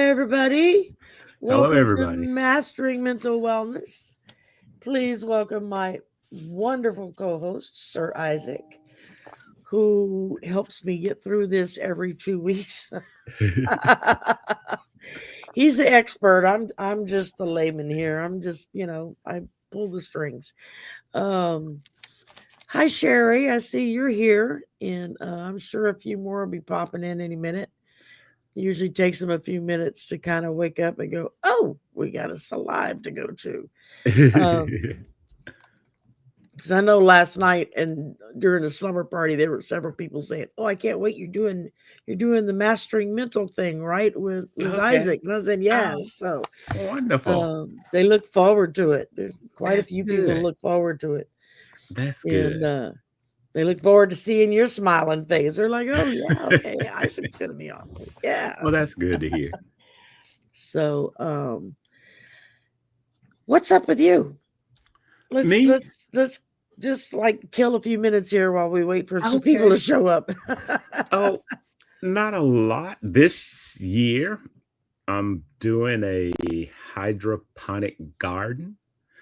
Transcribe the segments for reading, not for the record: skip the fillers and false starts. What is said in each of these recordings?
everybody. Hello, Welcome to everybody. Mastering Mental Wellness. Please welcome my wonderful co host, Sir Isaac, who helps me get through this every 2 weeks. He's the expert. I'm just the layman here. I'm just, I pull the strings. Um, Hi, Sherry. I see you're here, and I'm sure a few more will be popping in any minute. It usually takes them a few minutes to kind of wake up and go, "Oh, we got us a live to go to." Because I know last night and during the slumber party, there were several people saying, "Oh, I can't wait! You're doing the mastering mental thing, right? With Okay. Isaac." And I said, "Yes." Oh, So wonderful. they look forward to it. There's quite a That's few people good. look forward to it, That's and good. they look forward to seeing your smiling face. They're like, "Oh yeah, okay, Isaac's gonna be on." Yeah. Well, that's good to hear. So what's up with you? Let's Me? let's let's just like kill a few minutes here while we wait for some people to Okay. show up. Oh, not a lot. This year, I'm doing a hydroponic garden.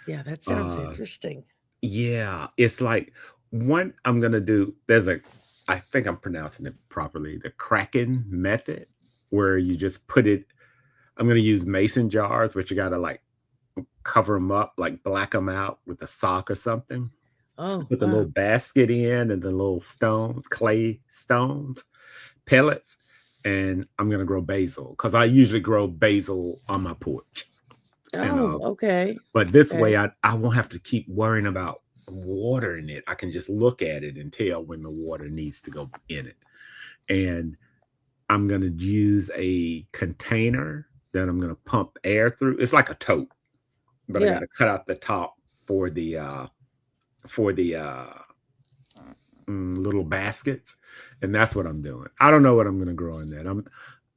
Yeah, that sounds Uh, interesting. yeah, it's like one I'm gonna do. I think I'm pronouncing it properly, the Kraken method, where you just put it. I'm gonna use mason jars, but you gotta like cover them up, like black them out with a sock or something. Oh Put the little wow. basket in and the little stones, clay stones, pellets, and I'm gonna grow basil because I usually grow basil on my porch. And Oh, okay. but this way Okay. I won't have to keep worrying about watering it. I can just look at it and tell when the water needs to go in it. And I'm gonna use a container that I'm gonna pump air through. It's like a tote, but I Yeah. gotta cut out the top for the little baskets, and that's what I'm doing. I don't know what I'm gonna grow in that.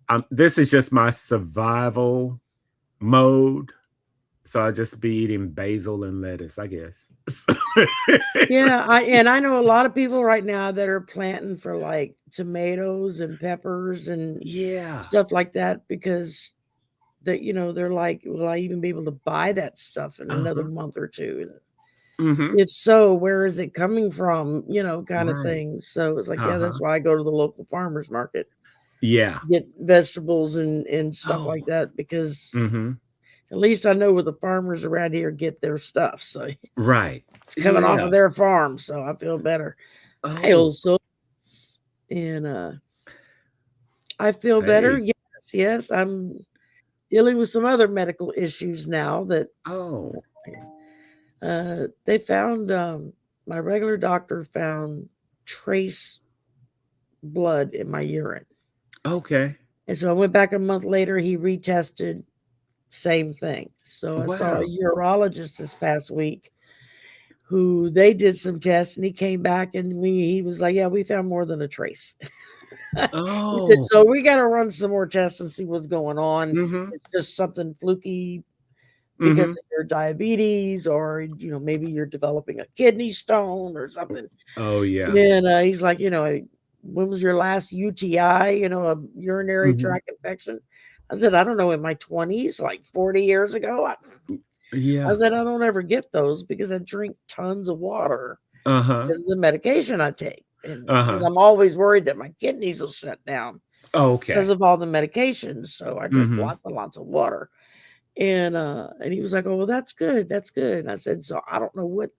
I'm this is just my survival mode, so I just be eating basil and lettuce, I guess. Yeah, I know a lot of people right now that are planting for like tomatoes and peppers and Yeah. stuff like that because they're like, will I even be able to buy that stuff in another Uh-huh. month or two? Mhm. If so, where is it coming from? Kind of Right. thing. So it's like, yeah, Uh-huh. that's why I go to the local farmers market, Yeah. get vegetables and stuff Oh. like that, because Mhm. at least I know where the farmers around here get their stuff. So Right. it's coming off of Yeah. their farm. So I feel better. I Oh, also, and I feel better. hey. Yes, yes. I'm dealing with some other medical issues now that Oh. they found, my regular doctor found trace blood in my urine. Okay. And so I went back a month later, he retested, same thing. So I saw a Wow. urologist this past week who they did some tests and he came back and he was like, "Yeah, we found more than a trace." He said, Oh. "So we got to run some more tests and see what's going on. Mhm. It's just something fluky because Mhm. of your diabetes, or maybe you're developing a kidney stone or something." Oh, yeah. And he's like, "When was your last UTI, a urinary Mhm. tract infection?" I said, "I don't know, in my 20s, like 40 years ago." I Yeah. said, "I don't ever get those because I drink tons of water Uh-huh. because of the medication I take. And because Uh-huh. I'm always worried that my kidneys will shut down because Okay. of all the medications. So I drink Mhm. lots and lots of water." And he was like, "Oh, well, that's good. That's good." And I said, "So I don't know what."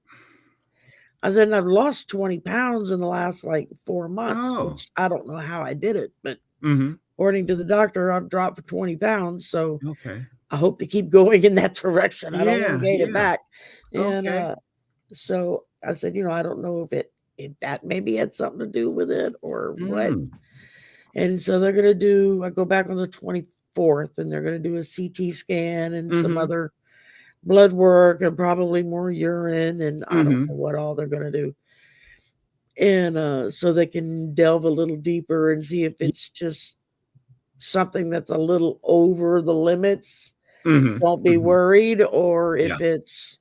I said, "And I've lost 20 pounds in the last like 4 months, Oh. which I don't know how I did it, but Mhm. according to the doctor, I've dropped for 20 pounds. So Okay. I hope to keep going in that direction. I don't want to Yeah, gain it yeah. back." And Okay. so I said, "I don't know if that maybe had something to do with it or what." Mm. And so I go back on the 24th and they're going to do a CT scan and some Mhm. other blood work and probably more urine. And I don't know Mhm. what all they're going to do. And so they can delve a little deeper and see if Y it's just something that's a little over the limits. Mhm. Don't be Mhm. worried, or Yeah. if it's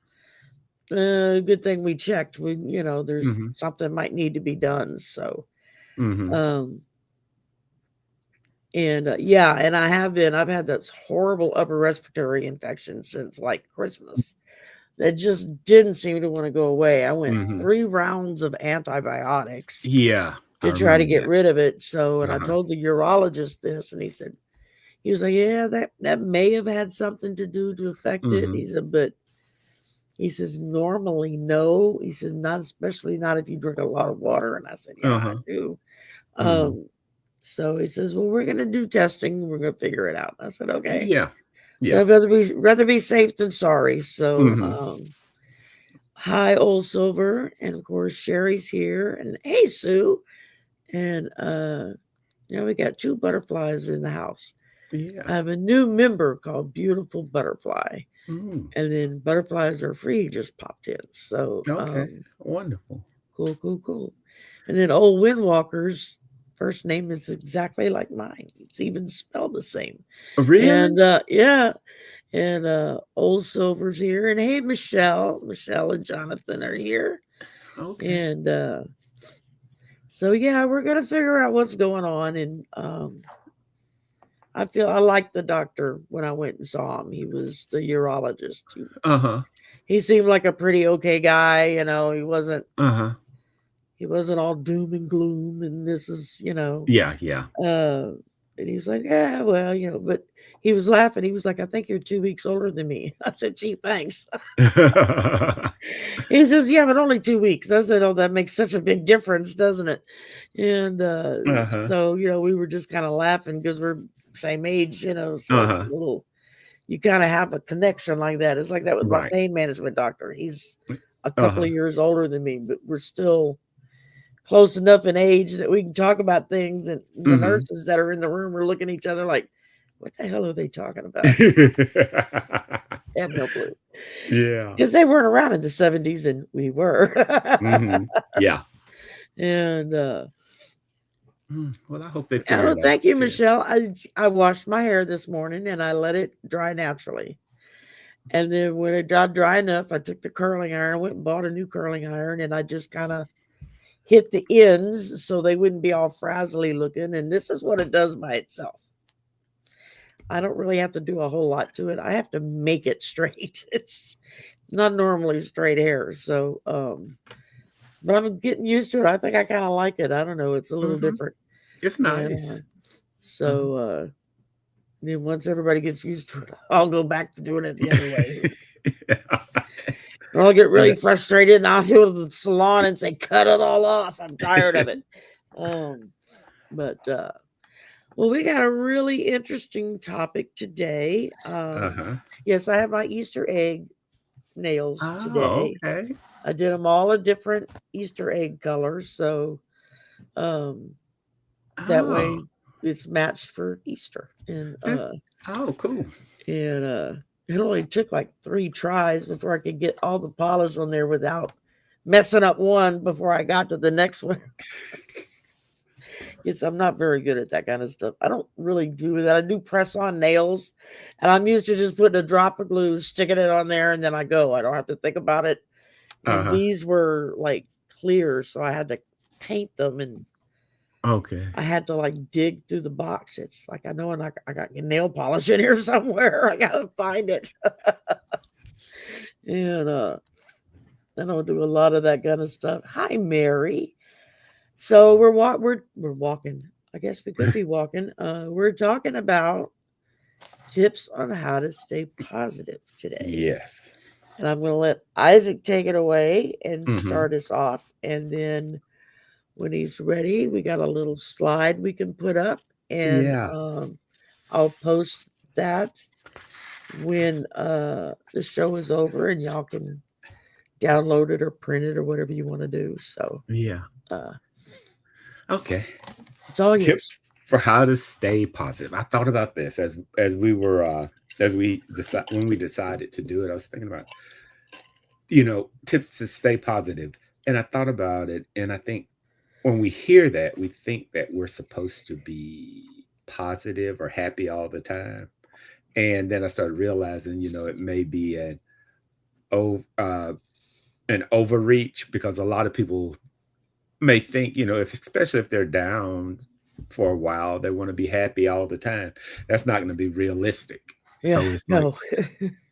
good thing we checked. There's Mhm. something might need to be done. So, Mhm. um, And yeah, and I've had this horrible upper respiratory infection since like Christmas that just didn't seem to want to go away. I went Mhm. 3 rounds of antibiotics Yeah, I to try to remember get that. rid of it. So, and I Uh-huh. told the urologist this, and he was like, yeah, that may have had something to do to affect it. Mhm. He said, but he says, normally, no. He says, not especially not if you drink a lot of water. And I said, yeah, I Uh-huh. do. Mhm. Um, so he says, well, we're going to do testing. We're going to figure it out. I said, okay. Yeah. So Yeah. I'd rather be safe than sorry. So, Mhm. hi, old Silver. And of course, Sherry's here. And hey, Sue. And, we got 2 butterflies in the house. Yeah. I have a new member called Beautiful Butterfly. Mm. And then Butterflies Are Free just popped in. So, Okay. Wonderful. cool, cool, cool. And then Old Windwalker's first name is exactly like mine. It's even spelled the same. And Really? yeah, and Old Silver's here. And hey, Michelle. Michelle and Jonathan are here. Okay. And so yeah, we're gonna figure out what's going on. And I liked the doctor when I went and saw him. He was the urologist. Uh-huh. He seemed like a pretty okay guy, Uh-huh. he wasn't all doom and gloom and this is, Yeah, yeah. uh and he was like, yeah, well, but he was laughing. He was like, I think you're 2 weeks older than me. I said, gee, thanks. He says, yeah, but only 2 weeks. I said, oh, that makes such a big difference, doesn't it? And Uh-huh. so, we were just kind of laughing because we're same age, so it's a Uh-huh. little, you kind of have a connection like that. It's like that with my Right. pain management doctor. He's a couple Uh-huh. of years older than me, but we're still close enough in age that we can talk about things. And the Mhm. nurses that are in the room are looking at each other like, what the hell are they talking about? They have no clue Yeah. because they weren't around in the 70s and we were. Mhm. Yeah. And Well, I hope they figure oh, it out thank you, too. Michelle. I washed my hair this morning and I let it dry naturally. And then when it got dry enough, I took the curling iron, I went and bought a new curling iron, and I just kind of hit the ends so they wouldn't be all frazzly looking. And this is what it does by itself. I don't really have to do a whole lot to it. I have to make it straight. It's not normally straight hair. So, but I'm getting used to it. I think I kind of like it. I don't know. It's a little Mhm. different. It's And nice. Mhm. so, then once everybody gets used to it, I'll go back to doing it the other way. And I'll get really Right. frustrated and I'll go to the salon and say, cut it all off. I'm tired of it. Um, but well, we got a really interesting topic today. Uh-huh. Yes, I have my Easter egg nails Oh, today. okay. I did them all a different Easter egg colors, so um, that Oh, way it's matched for Easter. that's cool. And it only took like 3 tries before I could get all the polish on there without messing up one before I got to the next one. Yes, I'm not very good at that kind of stuff. I don't really do that. I do press on nails, and I'm used to just putting a drop of glue, sticking it on there, and then I go. I don't have to think about it. And Uh-huh. these were like clear, so I had to paint them, and Okay. I had to like dig through the box. It's like I know, and I got nail polish in here somewhere. I gotta find it. And I don't do a lot of that kind of stuff. Hi, Mary. So we're walking. I guess we could be walking. We're talking about tips on how to stay positive today. Yes. And I'm going to let Isaac take it away and Mhm. start us off. And then when he's ready, we got a little slide we can put up, and Yeah. I'll post that when the show is over, and y'all can download it or print it or whatever you want to do. So Yeah. uh, Okay. it's all Tip yours. for how to stay positive. I thought about this as we were as we decide when we decided to do it. I was thinking about tips to stay positive, and I thought about it, and I think when we hear that, we think that we're supposed to be positive or happy all the time. And then I started realizing, it may be oh an overreach because a lot of people may think, if especially if they're down, for a while. They want to be happy all the time. That's not going to be realistic. Yeah. So it's like No.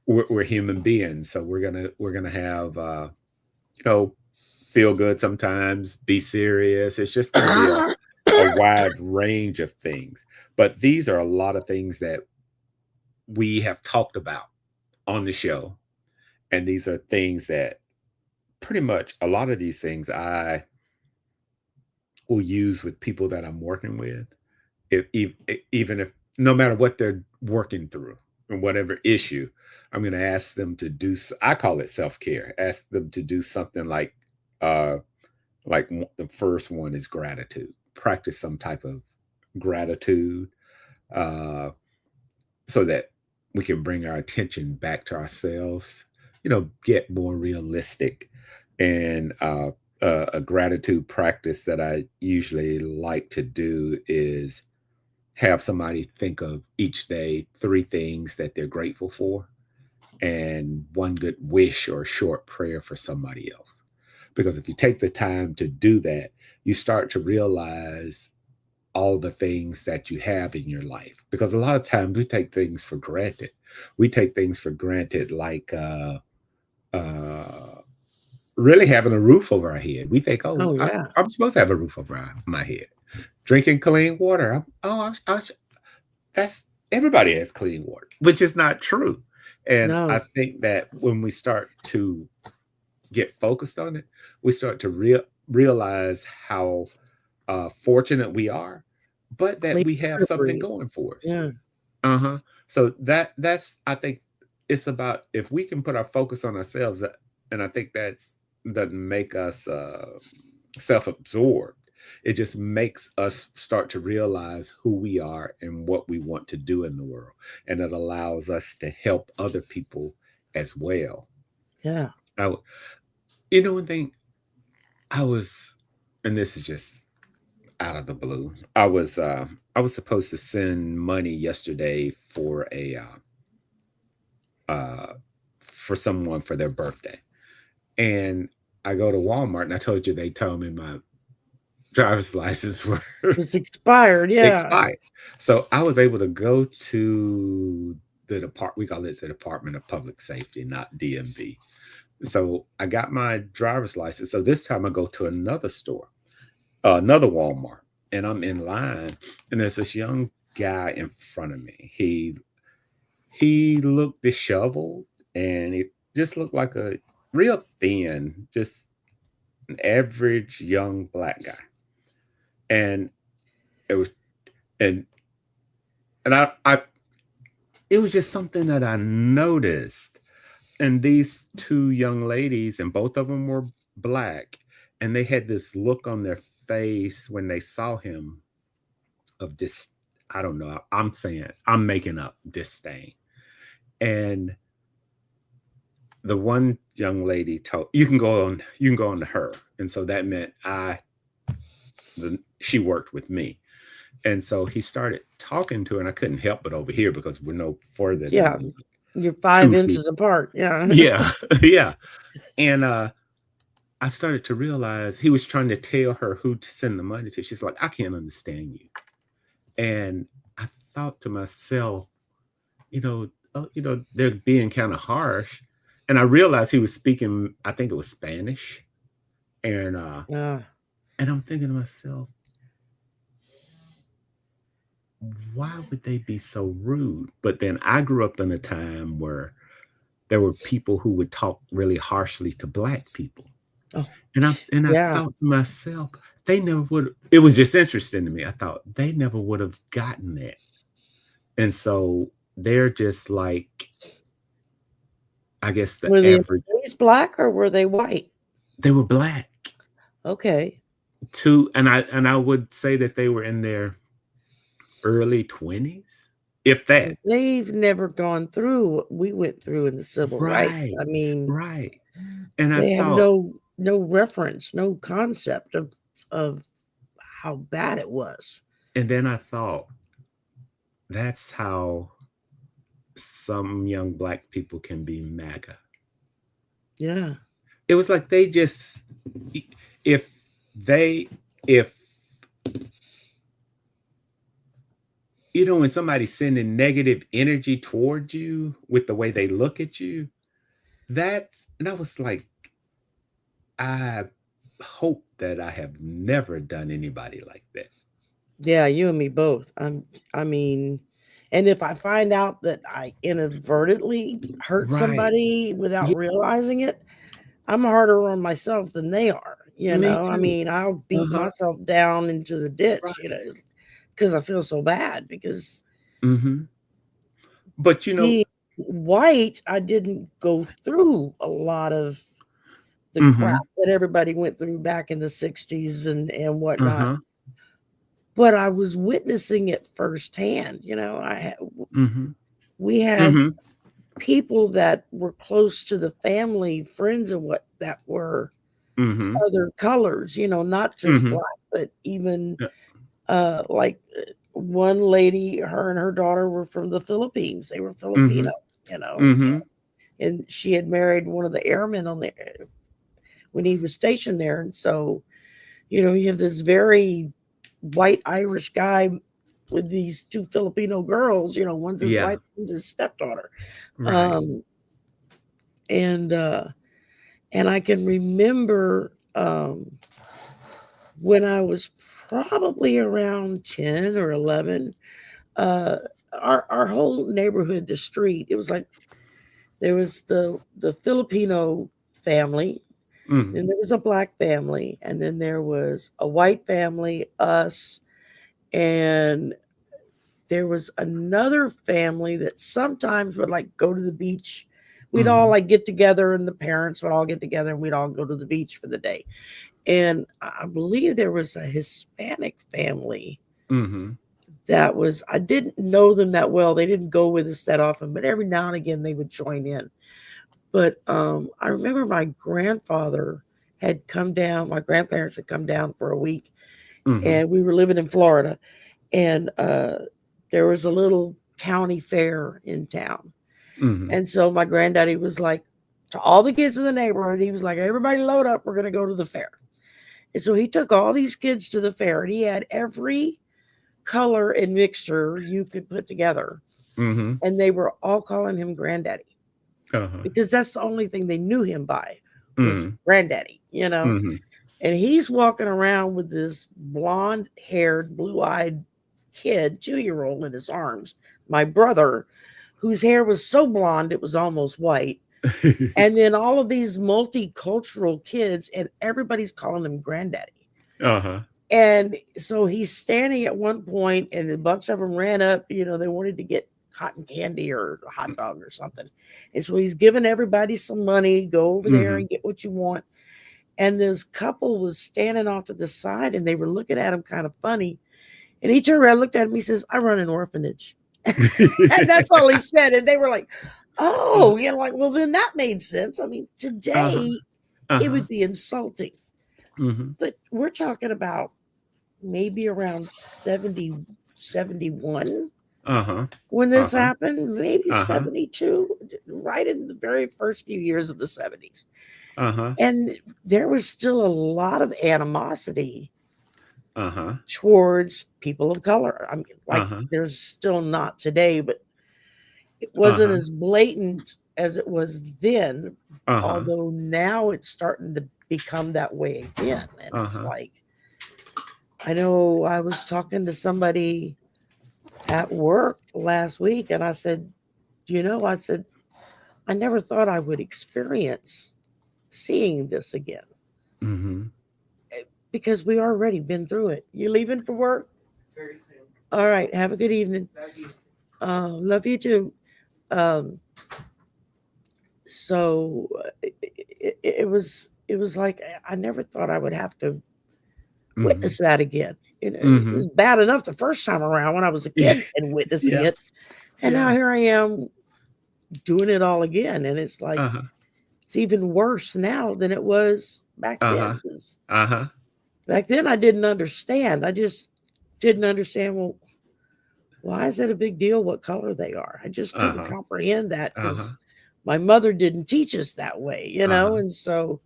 we're human beings, so we're gonna have you know, feel good sometimes, be serious. It's just going to be a wide range of things. But these are a lot of things that we have talked about on the show. And these are things that pretty much a lot of these things I will use with people that I'm working with. Even if no matter what they're working through and whatever issue, I'm going to ask them to do. I call it self care. Ask them to do something uh, the first one is gratitude. Practice some type of gratitude, uh, so that we can bring our attention back to ourselves. Get more realistic, and a gratitude practice that I usually like to do is have somebody think of each day 3 things that they're grateful for, and one good wish or a short prayer for somebody else. Because if you take the time to do that, you start to realize all the things that you have in your life. Because a lot of times we take things for granted. We take things for granted, like uh, really having a roof over our head. We think, oh, Oh yeah. I'm supposed to have a roof over my head. Drinking clean water. That's everybody has clean water, which is not true. And I No. think that when we start to get focused on it, we start to realize how fortunate we are, but that Clean we have water something breathe. going for us. Yeah. Uh-huh. So that's I think it's about if we can put our focus on ourselves, and I think that's doesn't make us self-absorbed. It just makes us start to realize who we are and what we want to do in the world, and it allows us to help other people as well. Yeah. I, one thing I was, and this is just out of the blue. I was supposed to send money yesterday uh for someone for their birthday. And I go to Walmart, and I told you they told me my driver's license were It's expired. Yeah. expired. So I was able to go to the we call it the Department of Public Safety, not DMV. So I got my driver's license. So this time I go to another store, another Walmart, and I'm in line, and there's this young guy in front of me. He looked disheveled, and he just looked like a real thin, just an average young black guy. And it was and I it was just something that I noticed. And these two young ladies, and both of them were black, and they had this look on their face when they saw him of this, I don't know, I'm making up disdain. And the one young lady told, you can go on to her. And so that meant she worked with me. And so he started talking to her, and I couldn't help but overhear because we're no further Yeah. than You're 5 2 feet. inches apart. Yeah. Yeah. Yeah. And I started to realize he was trying to tell her who to send the money to. She's like, I can't understand you. And I thought to myself, they're being kind of harsh. And I realized he was speaking, I think it was Spanish. And Yeah. and I'm thinking to myself, why would they be so rude? But then I grew up in a time where there were people who would talk really harshly to black people. Oh, And I yeah. thought to myself, they never would. It was just interesting to me. I thought they never would have gotten that. And so they're just like, I guess the Were the average. employees black or were they white? They were black Okay. too, and I would say that they were in their early 20s, if that. They've never gone through what we went through in the civil rights. Right, I mean, right. And I they have thought, no reference, no concept of how bad it was. and then I thought, that's how some young black people can be MAGA. Yeah. It was like they just, if they, if when somebody's sending negative energy towards you with the way they look at you, and I was like, I hope that I have never done anybody like that. Yeah, you and me both. I mean, and if I find out that I inadvertently hurt Right. somebody without Yeah, realizing it, I'm harder on myself than they are, you me know? I too. mean, I'll beat Uh-huh. myself down into the ditch, Right. because I feel so bad because Mhm. But, being white, I didn't go through a lot of the crap mhm. that everybody went through back in the '60s and whatnot, Uh-huh. but I was witnessing it firsthand, Mhm. we had Mhm. people that were close to the family, friends and what that were Mhm. other colors, not just Mhm. black, but even, Yeah. like, one lady, her and her daughter were from the Philippines. They were Filipino, Mhm. you know, Mhm. and she had married one of the airmen on the when he was stationed there, and so, you have this very white Irish guy with these 2 Filipino girls, one's his Yeah. wife, one's his stepdaughter, Right. um, and, uh And I can remember, when I was probably around 10 or 11, uh, our whole neighborhood, the street, it was like there was the Filipino family, Mhm. then there was a black family, and then there was a white family, us, and there was another family that sometimes would, like, go to the beach. We'd all, Mhm. like, get together, and the parents would all get together, and we'd all go to the beach for the day. And I believe there was a Hispanic family Mhm. that was I didn't know them that well, they didn't go with us that often, but every now and again, they would join in. But, I remember my grandfather had come down my grandparents had come down for a week, Mhm. and we were living in Florida, and, there was a little county fair in town, Mhm. and so my granddaddy was like, to all the kids in the neighborhood, he was like, "Everybody load up, we're gonna go to the fair." And so he took all these kids to the fair, and he had every color and mixture you could put together, Mhm. and they were all calling him granddaddy Uh-huh. because that's the only thing they knew him by was Mhm. granddaddy. Mhm. And he's walking around with this blonde-haired, blue-eyed kid, 2-year-old in his arms, my brother, whose hair was so blonde it was almost white, and then all of these multicultural kids, and everybody's calling him granddaddy. Uh-huh. And so he's standing at one point, and a bunch of them ran up. They wanted to get cotton candy or a hot dog or something. And so he's giving everybody some money, go over there Mhm. and get what you want. And this couple was standing off to the side, and they were looking at him kind of funny. And he turned around, looked at him, he says, "I run an orphanage." And that's all he said. And they were like, "Oh, like, well, then that made sense." I mean, Uh-huh. today it Uh-huh. would be insulting, Mhm. but we're talking about maybe around 70, 71 Uh-huh. when this Uh-huh. happened, maybe Uh-huh. 72, right in the very first few years of the '70s. Uh-huh. And there was still a lot of animosity Uh-huh. towards people of color. I mean, like Uh-huh. there's still not today, but it wasn't Uh-huh. as blatant as it was then, Uh-huh. although now it's starting to become that way again. And it's Uh-huh. like, I know I was talking to somebody at work last week, and I said, I said, I never thought I would experience seeing this again Mhm. because we already been through it. You leaving for work? Very soon. All right. Have a good evening. Love you. Love you too. Um, so it was like I never thought I would have to Mhm. witness that again. It was Mhm. bad enough the first time around when I was a kid and witnessing Yeah. it, and now Yeah. here I am doing it all again, and it's like Uh-huh. it's even worse now than it was back Uh-huh. then. 'Cause Uh-huh. back then I didn't understand. I just didn't understand. Well, why is it a big deal what color they are? I just couldn't Uh-huh. comprehend that Uh-huh. because my mother didn't teach us that way. Uh-huh. And so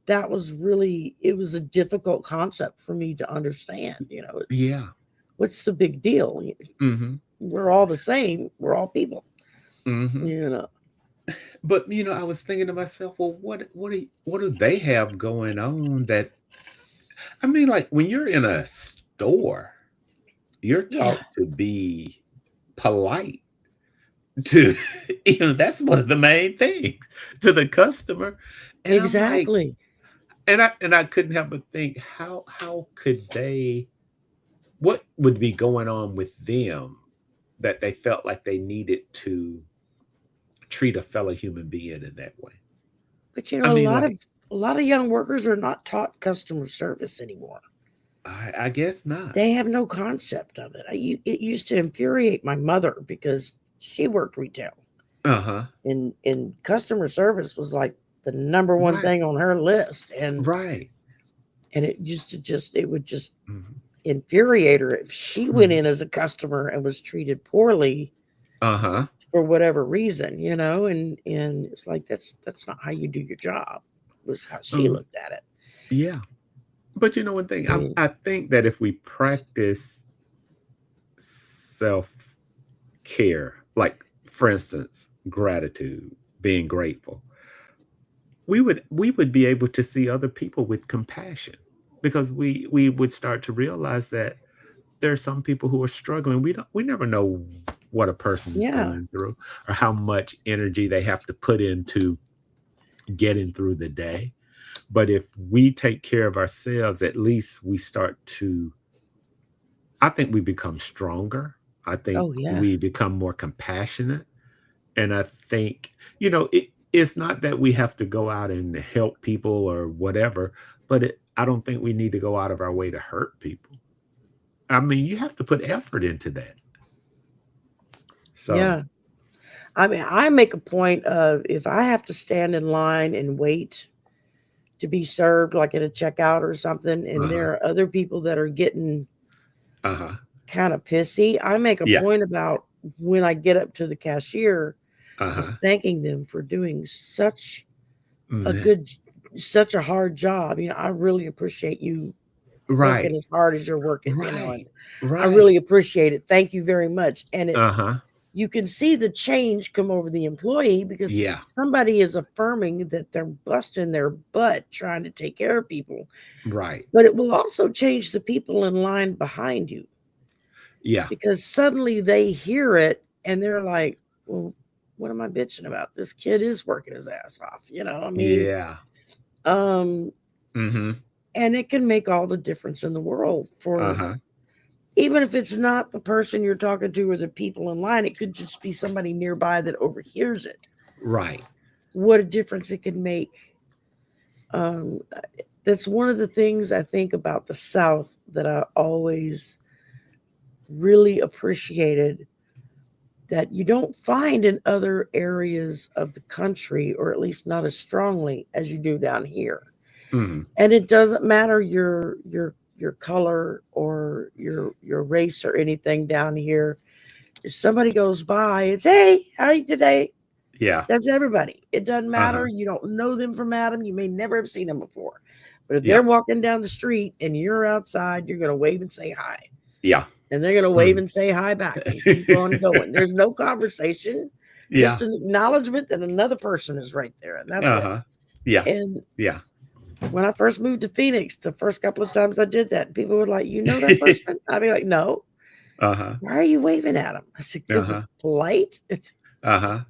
that was really it was a difficult concept for me to understand. It's Yeah. What's the big deal? Mhm. We're all the same. We're all people, Mhm. you know. But, I was thinking to myself, "Well, what do they have going on that" I mean, like, when you're in a store, you're Yeah, taught to be polite to that's one of the main things to the customer, and I'm like exactly. and I couldn't help but think, how could they what would be going on with them that they felt like they needed to treat a fellow human being in that way? But you I know, mean, like, a lot of young workers are not taught customer service anymore. I guess not. They have no concept of it. It used to infuriate my mother because she worked retail, Uh-huh. and customer service was like the number one Right. thing on her list, Right. and it would just Mhm. infuriate her if she went Mhm. in as a customer and was treated poorly Uh-huh. for whatever reason, and it's like that's not how you do your job. Was how she Um, looked at it. yeah. But you know one thing, I I mean, I think that if we practice self-care, like, for instance, gratitude, being grateful, we would be able to see other people with compassion because we would start to realize that there are some people who are struggling. We never know what a person is yeah, going through or how much energy they have to put into getting through the day. But if we take care of ourselves, at least we start to I think we become stronger. I think oh yeah, we become more compassionate. And I think, it's not that we have to go out and help people or whatever, but I don't think we need to go out of our way to hurt people. I mean, you have to put effort into that. So, yeah. I mean, I make a point of if I have to stand in line and wait to be served, like at a checkout or something, and uh-huh, there are other people that are getting uh-huh. kind of pissy, I make a Yeah, point about when I get up to the cashier of uh-huh. thanking them for doing a Mhm. good, such a hard job. I really appreciate you working Right, as hard as you're working, and right, I really right. appreciate it. Thank you very much. And Uh-huh. you can see the change come over the employee because Yeah, somebody is affirming that they're busting their butt trying to take care of people. right. But it will also change the people in line behind you Yeah, because suddenly they hear it and they're like, well, what am I bitching about? This kid is working his ass off. I mean, yeah. um, Mhm. and it can make all the difference in the world for Uh-huh. even if it's not the person you're talking to or the people in line, it could just be somebody nearby that overhears it. Right. What a difference it can make. Um, that's one of the things I think about the South that I always really appreciated that you don't find in other areas of the country, or at least not as strongly as you do down here. Mhm. And it doesn't matter your color or your race or anything down here. If somebody goes by, it's hey, how are you today? Yeah. That's everybody. It doesn't matter. Uh-huh. You don't know them from Adam. You may never have seen them before. But if they're Yeah. walking down the street and you're outside, you're going to wave and say hi. Yeah. And they're going to wave Mhm. and say hi back and keep on going. There's no conversation, just Yeah. an acknowledgement that another person is right there. And that's it. Uh-huh. Yeah. And Yeah. when I first moved to Phoenix, the first couple of times I did that, people were like, you know that person? I'd be like, no. Uh-huh. Why are you waving at them? I said, because it's Uh-huh. polite. Uh-huh.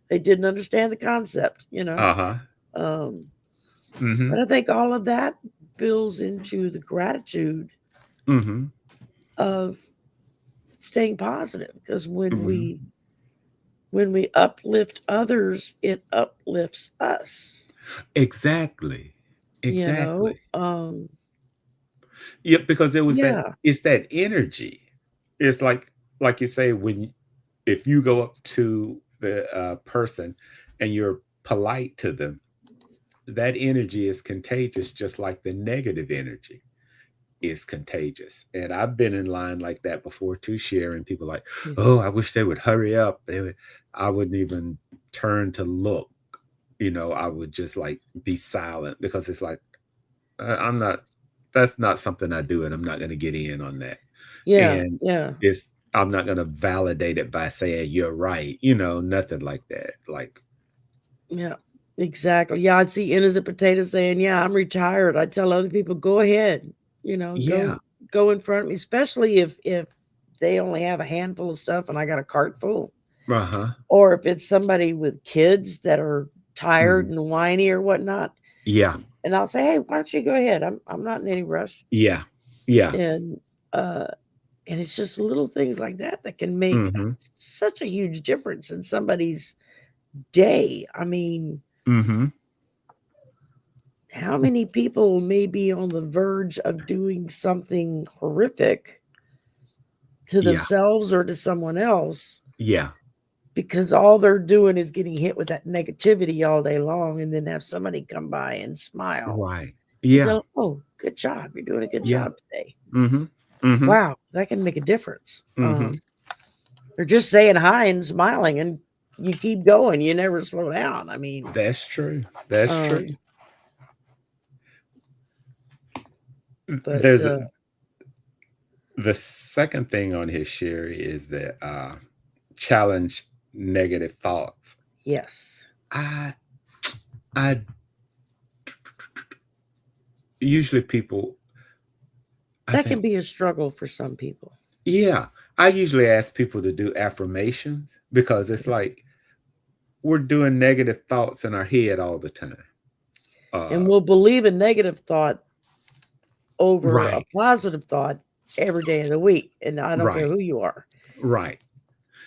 They didn't understand the concept. Uh-huh. Um, Mhm. but I think all of that builds into the gratitude Mhm. of staying positive because when Mhm. we uplift others, it uplifts us. Exactly. You know, Exactly. um, Yeah, because it was that yeah, it's that energy. It's like you say, when if you go up to the person and you're polite to them, that energy is contagious, just like the negative energy is contagious. And I've been in line like that before too, sharing people like, yeah, oh, I wish they would hurry up. I wouldn't even turn to look. I would just like be silent because it's like I'm not. That's not something I do, and I'm not going to get in on that. Yeah, and yeah, it's I'm not gonna validate it by saying you're right, nothing like that. Like, yeah, exactly. Yeah, I see innocent potatoes saying, "Yeah, I'm retired." I tell other people, "Go ahead, yeah, go in front of me," especially if they only have a handful of stuff and I got a cart full, uh-huh, or if it's somebody with kids that are tired mm, and whiny or whatnot, yeah, and I'll say, "Hey, why don't you go ahead? I'm not in any rush." yeah, yeah, And uh, and it's just little things like that that can make mhm, such a huge difference in somebody's day. I mean, mhm, how many people may be on the verge of doing something horrific to yeah, themselves or to someone else yeah, because all they're doing is getting hit with that negativity all day long, and then have somebody come by and smile right, and yeah, tell, "Oh, good job. You're doing a good yeah, job today." mhm, mhm, Wow, that can make a difference. mhm. Or just saying hi and smiling, and you keep going. You never slow down. I mean, That's true. That's true. um, but There's the second thing on his share is that challenge negative thoughts. yes, I I usually people I that can think be a struggle for some people. yeah, I usually ask people to do affirmations because it's Yeah. like we're doing negative thoughts in our head all the time. Uh And we'll believe a negative thought over a right, positive thought every day of the week, and I don't care right, who you are. right.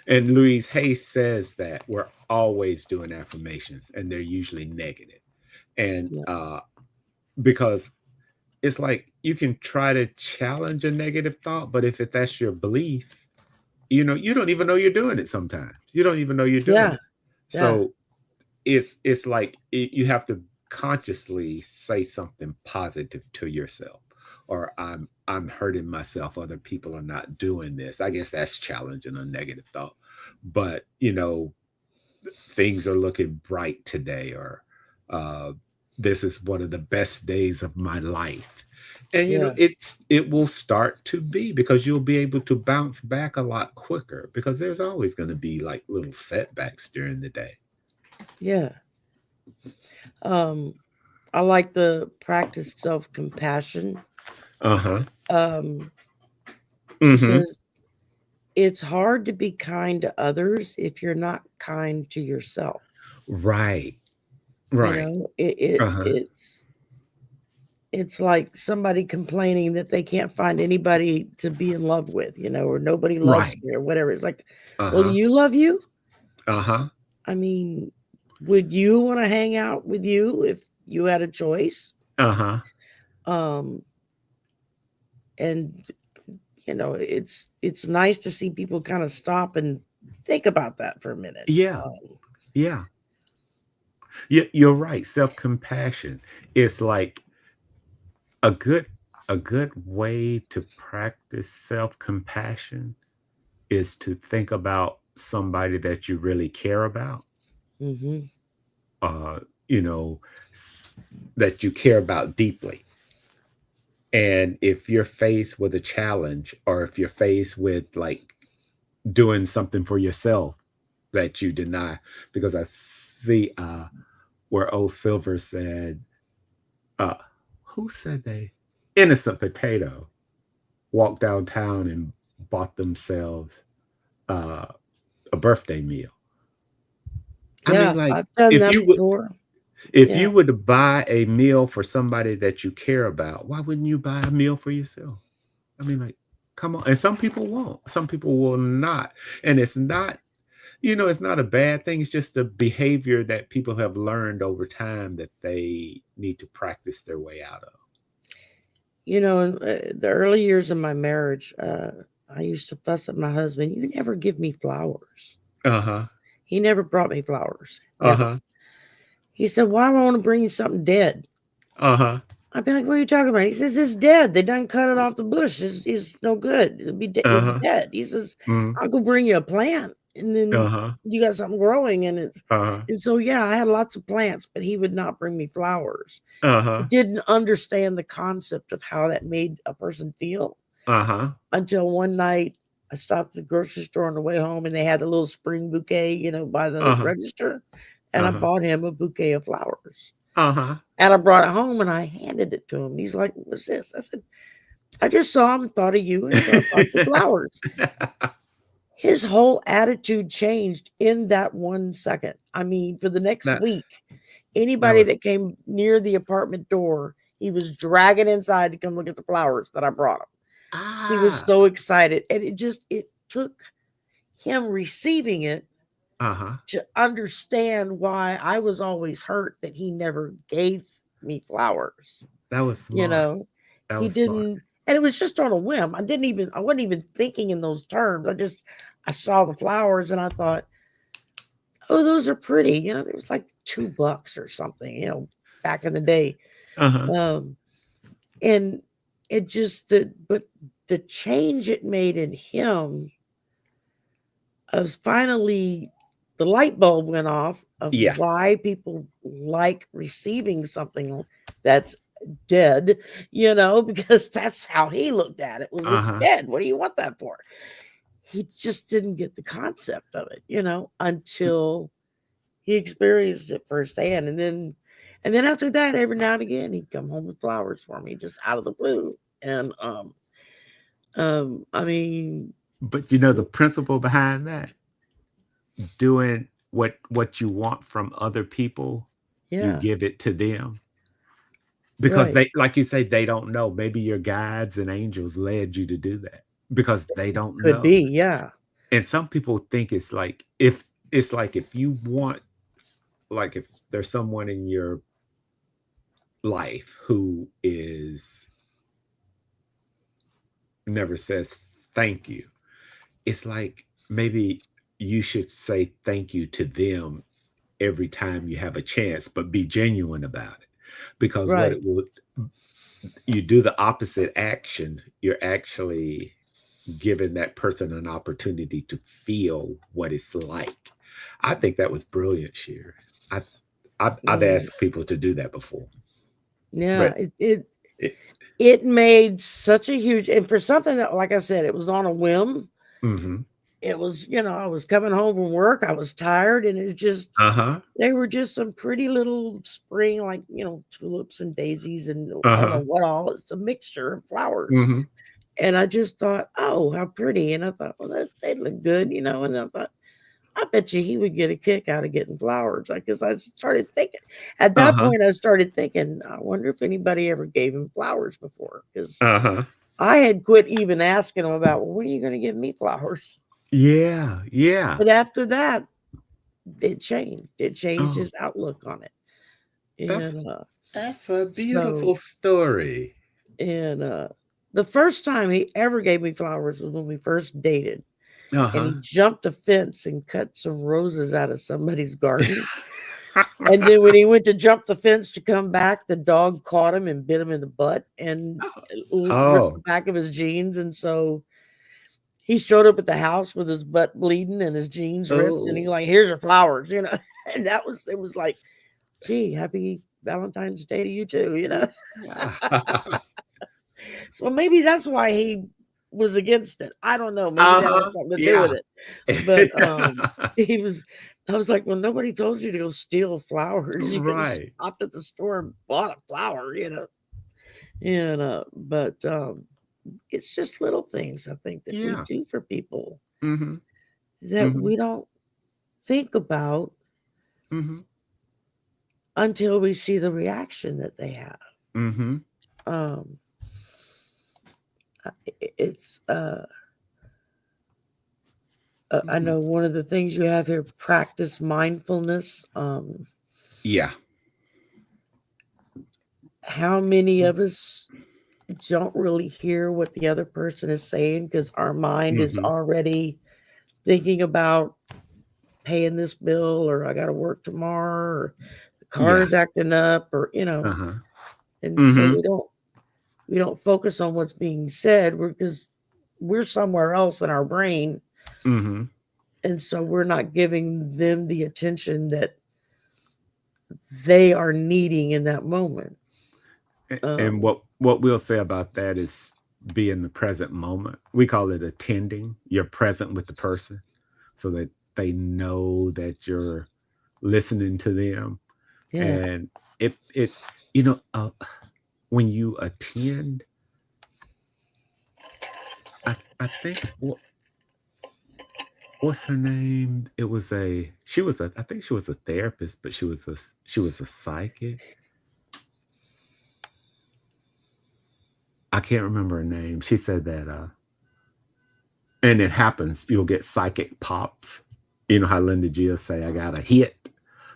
And Louise Hay says that we're always doing affirmations and they're usually negative. And Yeah, because it's like you can try to challenge a negative thought, but if that's your belief, you don't even know you're doing it sometimes. You don't even know you're doing yeah, it. yeah, So it's like you have to consciously say something positive to yourself. Or I'm hurting myself. Other people are not doing this. I guess that's challenging a negative thought. But things are looking bright today, or uh, this is one of the best days of my life. And yeah, it will start to be, because you'll be able to bounce back a lot quicker, because there's always going to be like little setbacks during the day. yeah. Um, I like the practice self-compassion, Uh-huh. um, Mm-hmm. because it's hard to be kind to others if you're not kind to yourself. Right. You Right. know, Uh-huh. it's like somebody complaining that they can't find anybody to be in love with, or nobody loves Right. me or whatever. It's like, well, do Uh-huh. you love you? Uh-huh. I mean, would you want to hang out with you if you had a choice? Uh-huh. Um, and it's nice to see people kind of stop and think about that for a minute. Yeah. Yeah. You're right. Self-compassion. It's like a good a good way to practice self-compassion is to think about somebody that you really care about, Hmm. uh, you know, that you care about deeply. And if you're faced with a challenge, or if you're faced with like doing something for yourself that you deny, because I see where old Silver said, uh, who said they? Innocent Potato walked downtown and bought themselves uh, a birthday meal. I mean, Yeah, like, I've done if that you would before. if Yeah, you were to buy a meal for somebody that you care about, why wouldn't you buy a meal for yourself? I mean, like, come on. And some people won't. Some people will not. And it's not a bad thing. It's just a behavior that people have learned over time that they need to practice their way out of. in the early years of my marriage, I used to fuss at my husband. You never give me flowers. Uh-huh. He never brought me flowers, never. Uh-huh. He said, "Why would I want to bring you something dead?" Uh-huh. I'd be like, "What are you talking about?" He says, "It's dead. They done cut it off the bush. It's no good. It's Uh-huh. dead." He says, Mm. "I'll go bring you a plant, and then Uh-huh. you got something growing." Uh-huh. And so yeah, I had lots of plants, but he would not bring me flowers. He Uh-huh. didn't understand the concept of how that made a person feel. Uh-huh. until one night I stopped at the grocery store on the way home and they had a little spring bouquet, by the Uh-huh. register. And I Uh-huh. bought him a bouquet of flowers. Uh-huh. And I brought it home and I handed it to him. He's like, "What's this?" I said, "I just saw him and thought of you. And so I bought you flowers." His whole attitude changed in that 1 second. I mean, for the next that week, that anybody was that came near the apartment door, he was dragging inside to come look at the flowers that I brought him. He was ah so excited. And it took him receiving it uh-huh. to understand why I was always hurt that he never gave me flowers. That was You smart. know, That he was smart. didn't, and it was just on a whim. I wasn't even thinking in those terms. I saw the flowers and I thought, oh, those are pretty. There was like $2 or something, back in the day. Uh-huh. Um, and but the change it made in him was finally the light bulb went off of Yeah. why people like receiving something that's dead, because that's how he looked at it. It's Uh-huh. dead. What do you want that for? He just didn't get the concept of it, until he experienced it firsthand. And then after that, every now and again, he'd come home with flowers for me just out of the blue. And I mean, But the principle behind that, doing what you want from other people, you yeah, give it to them. Because right. they, like you say, they don't know. Maybe your guides and angels led you to do that because they don't Could know. be, yeah. And some people think if you want, like if there's someone in your life who is never says thank you, it's like maybe you should say thank you to them every time you have a chance, but be genuine about it. Because what Right. it will, you do the opposite action, you're actually giving that person an opportunity to feel what it's like. I think that was brilliant, Sheer. I, I've Yeah. asked people to do that before, Yeah. but It, it it, it made such a huge, and for something that, like I said, it was on a whim. hmm It was, I was coming home from work, I was tired, and it's just uh-huh, they were just some pretty little spring, like, tulips and daisies and I don't know uh-huh, what all. It's a mixture of flowers. hmm And I just thought, oh, how pretty. And I thought, well, they look good, and I thought, I bet you he would get a kick out of getting flowers. Because I started thinking, at that uh-huh, point, I started thinking, I wonder if anybody ever gave him flowers before. Because uh-huh. I had quit even asking him about, well, when are you going to give me flowers? Yeah, yeah. But after that, it changed. It changed Oh, his outlook on it. that's And that's a so, beautiful story. and the first time he ever gave me flowers was when we first dated. And he Uh-huh. jumped a fence and cut some roses out of somebody's garden. And then when he went to jump the fence to come back, the dog caught him and bit him in the butt and ripped the Oh, back of his jeans. And so he showed up at the house with his butt bleeding and his jeans ripped. And he oh. like, here's your flowers. And it was like, gee, happy Valentine's Day to you too. So maybe that's why he was against it. I don't know. Maybe that had Uh-huh. something to do with Yeah. it. But he was I was like, well, nobody told you to go steal flowers. You could have Right. stopped at the store and bought a flower. And but it's just little things I think that we Yeah. do for people Mhm. that Mhm. we don't think about Mhm. until we see the reaction that they have. Mhm. Um it's I Mhm. know one of the things you have here, practice mindfulness. Yeah. How many of us don't really hear what the other person is saying because our mind is Mhm. already thinking about paying this bill, or I got to work tomorrow, or the car Yeah. is acting up, or Uh-huh. and so Mhm. we don't focus on what's being said. Because we're somewhere else in our brain, Mhm. and so we're not giving them the attention that they are needing in that moment. And Um, what we'll say about that is be in the present moment. We call it attending. You're present with the person so that they know that you're listening to them. Yeah. And it you know when you attend, I think what's her name? It was a she was a I think she was a therapist, but she was a psychic. I can't remember her name. She said that and it happens, you'll get psychic pops. You know how Linda Gill say, I got a hit.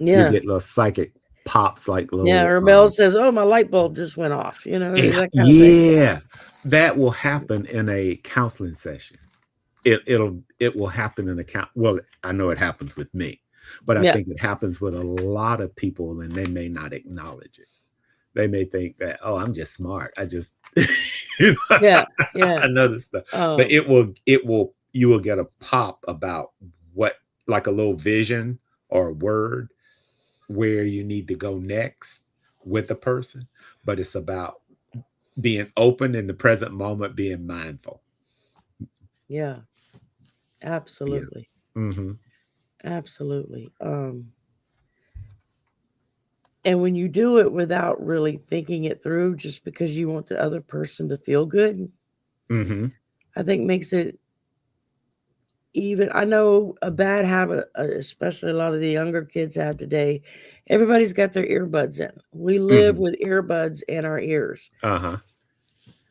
You Yeah. get little psychic pops like Yeah. little Or Mel says, "Oh, my light bulb just went off." You know, that kind of thing. yeah. That will happen in a counseling session. It will happen in a well, I know it happens with me, but I Yeah. think it happens with a lot of people and they may not acknowledge it. They may think that, oh, I'm just smart. I just you know, Yeah. Yeah. I know this stuff. But Um. you will get a pop about what, like a little vision or a word where you need to go next with a person. But it's about being open in the present moment, being mindful. Yeah. Yeah. Absolutely. Mm-hmm. Absolutely. And when you do it without really thinking it through, just because you want the other person to feel good, Mm-hmm. I think makes it even. I know a bad habit, especially a lot of the younger kids have today. Everybody's got their earbuds in. We live Mm-hmm. with earbuds in our ears. Uh-huh.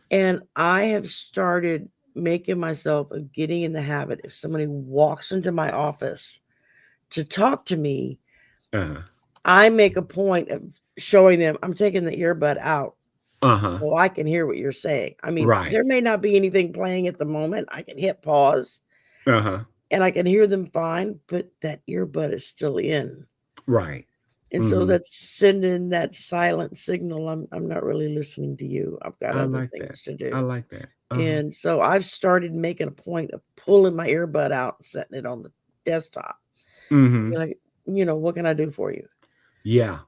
And I have started making myself of getting in the habit if somebody walks into my office to talk to me, Uh-huh. I make a point of showing them I'm taking the earbud out Uh-huh. so I can hear what you're saying. I mean, Right. there may not be anything playing at the moment. I can hit pause Uh-huh. and I can hear them fine, but that earbud is still in. Right. And so Mm-hmm. that's sending that silent signal. I'm not really listening to you. I've got I other like that. things to I do. like that. Uh-huh. And so I've started making a point of pulling my earbud out and setting it on the desktop. Mm-hmm. Like, what can I do for you? Yeah.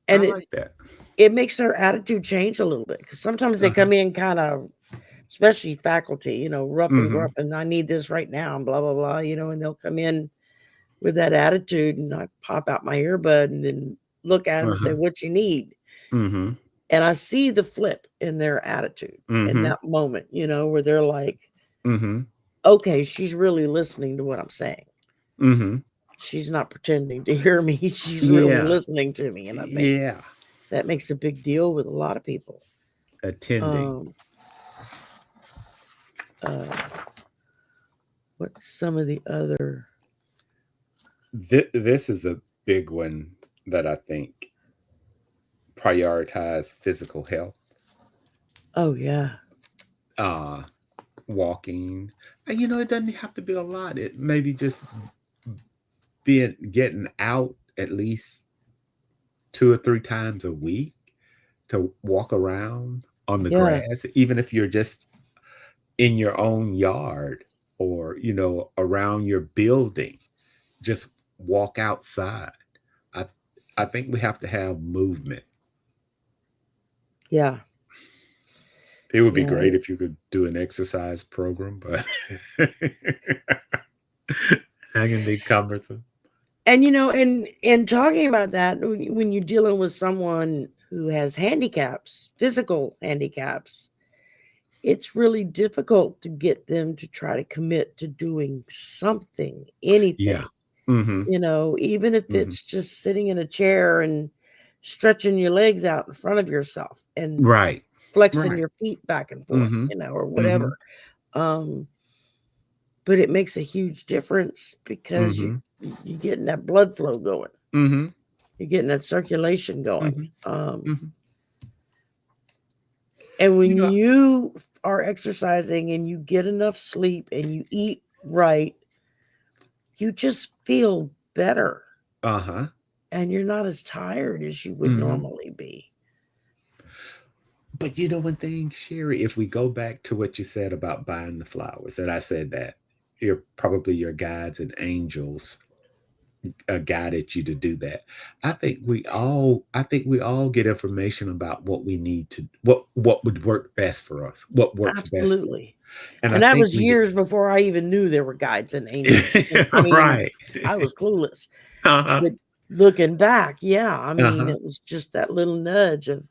I And like that. it makes their attitude change a little bit because sometimes they Uh-huh. come in kind of, especially faculty, rough and Mm-hmm. gruff, and I need this right now, and blah blah blah, and they'll come in with that attitude, and I pop out my earbud and then look at them and say, Uh-huh. "What you need?" Mm-hmm. And I see the flip in their attitude in Mm-hmm. that moment, where they're like, Mm-hmm. "Okay, she's really listening to what I'm saying. Mm-hmm. She's not pretending to hear me. She's really Yeah. listening to me." And I think Yeah. that makes a big deal with a lot of people. Attending. Um, uh, what's some of the other? This is a big one that I think prioritize physical health. Oh yeah, Uh Walking. And it doesn't have to be a lot. It maybe just being getting out at least 2 or 3 times a week to walk around on the yeah, grass, even if you're just in your own yard or around your building. Just walk outside. I I think we have to have movement. yeah, It would be yeah. great if you could do an exercise program, but that can be cumbersome. And and talking about that, when you're dealing with someone who has handicaps, physical handicaps, it's really difficult to get them to try to commit to doing something, Yeah. anything. Mm-hmm. Even if Mm-hmm. it's just sitting in a chair and stretching your legs out in front of yourself and Right. flexing Right. your feet back and forth, Mm-hmm. or Mm-hmm. whatever. Um, but it makes a huge difference because Mm-hmm. you're getting that blood flow going. Mm-hmm. You're getting that circulation going. Mm-hmm. Um, Mm-hmm. and You when know. you are exercising and you get enough sleep and you eat right, you just feel better Uh-huh. and you're not as tired as you would Mm-hmm. normally be. But one thing, Sherry, if we go back to what you said about buying the flowers, and I said that you're probably your guides and angels guided you to do that. I think we all get information about what we need to what would work best for us, what works best for us. Absolutely. And I And that think was we get years before I even knew there were guides and angels. I mean, right. I was clueless. Uh-huh. But looking back, yeah, I mean, Uh-huh. it was just that little nudge of,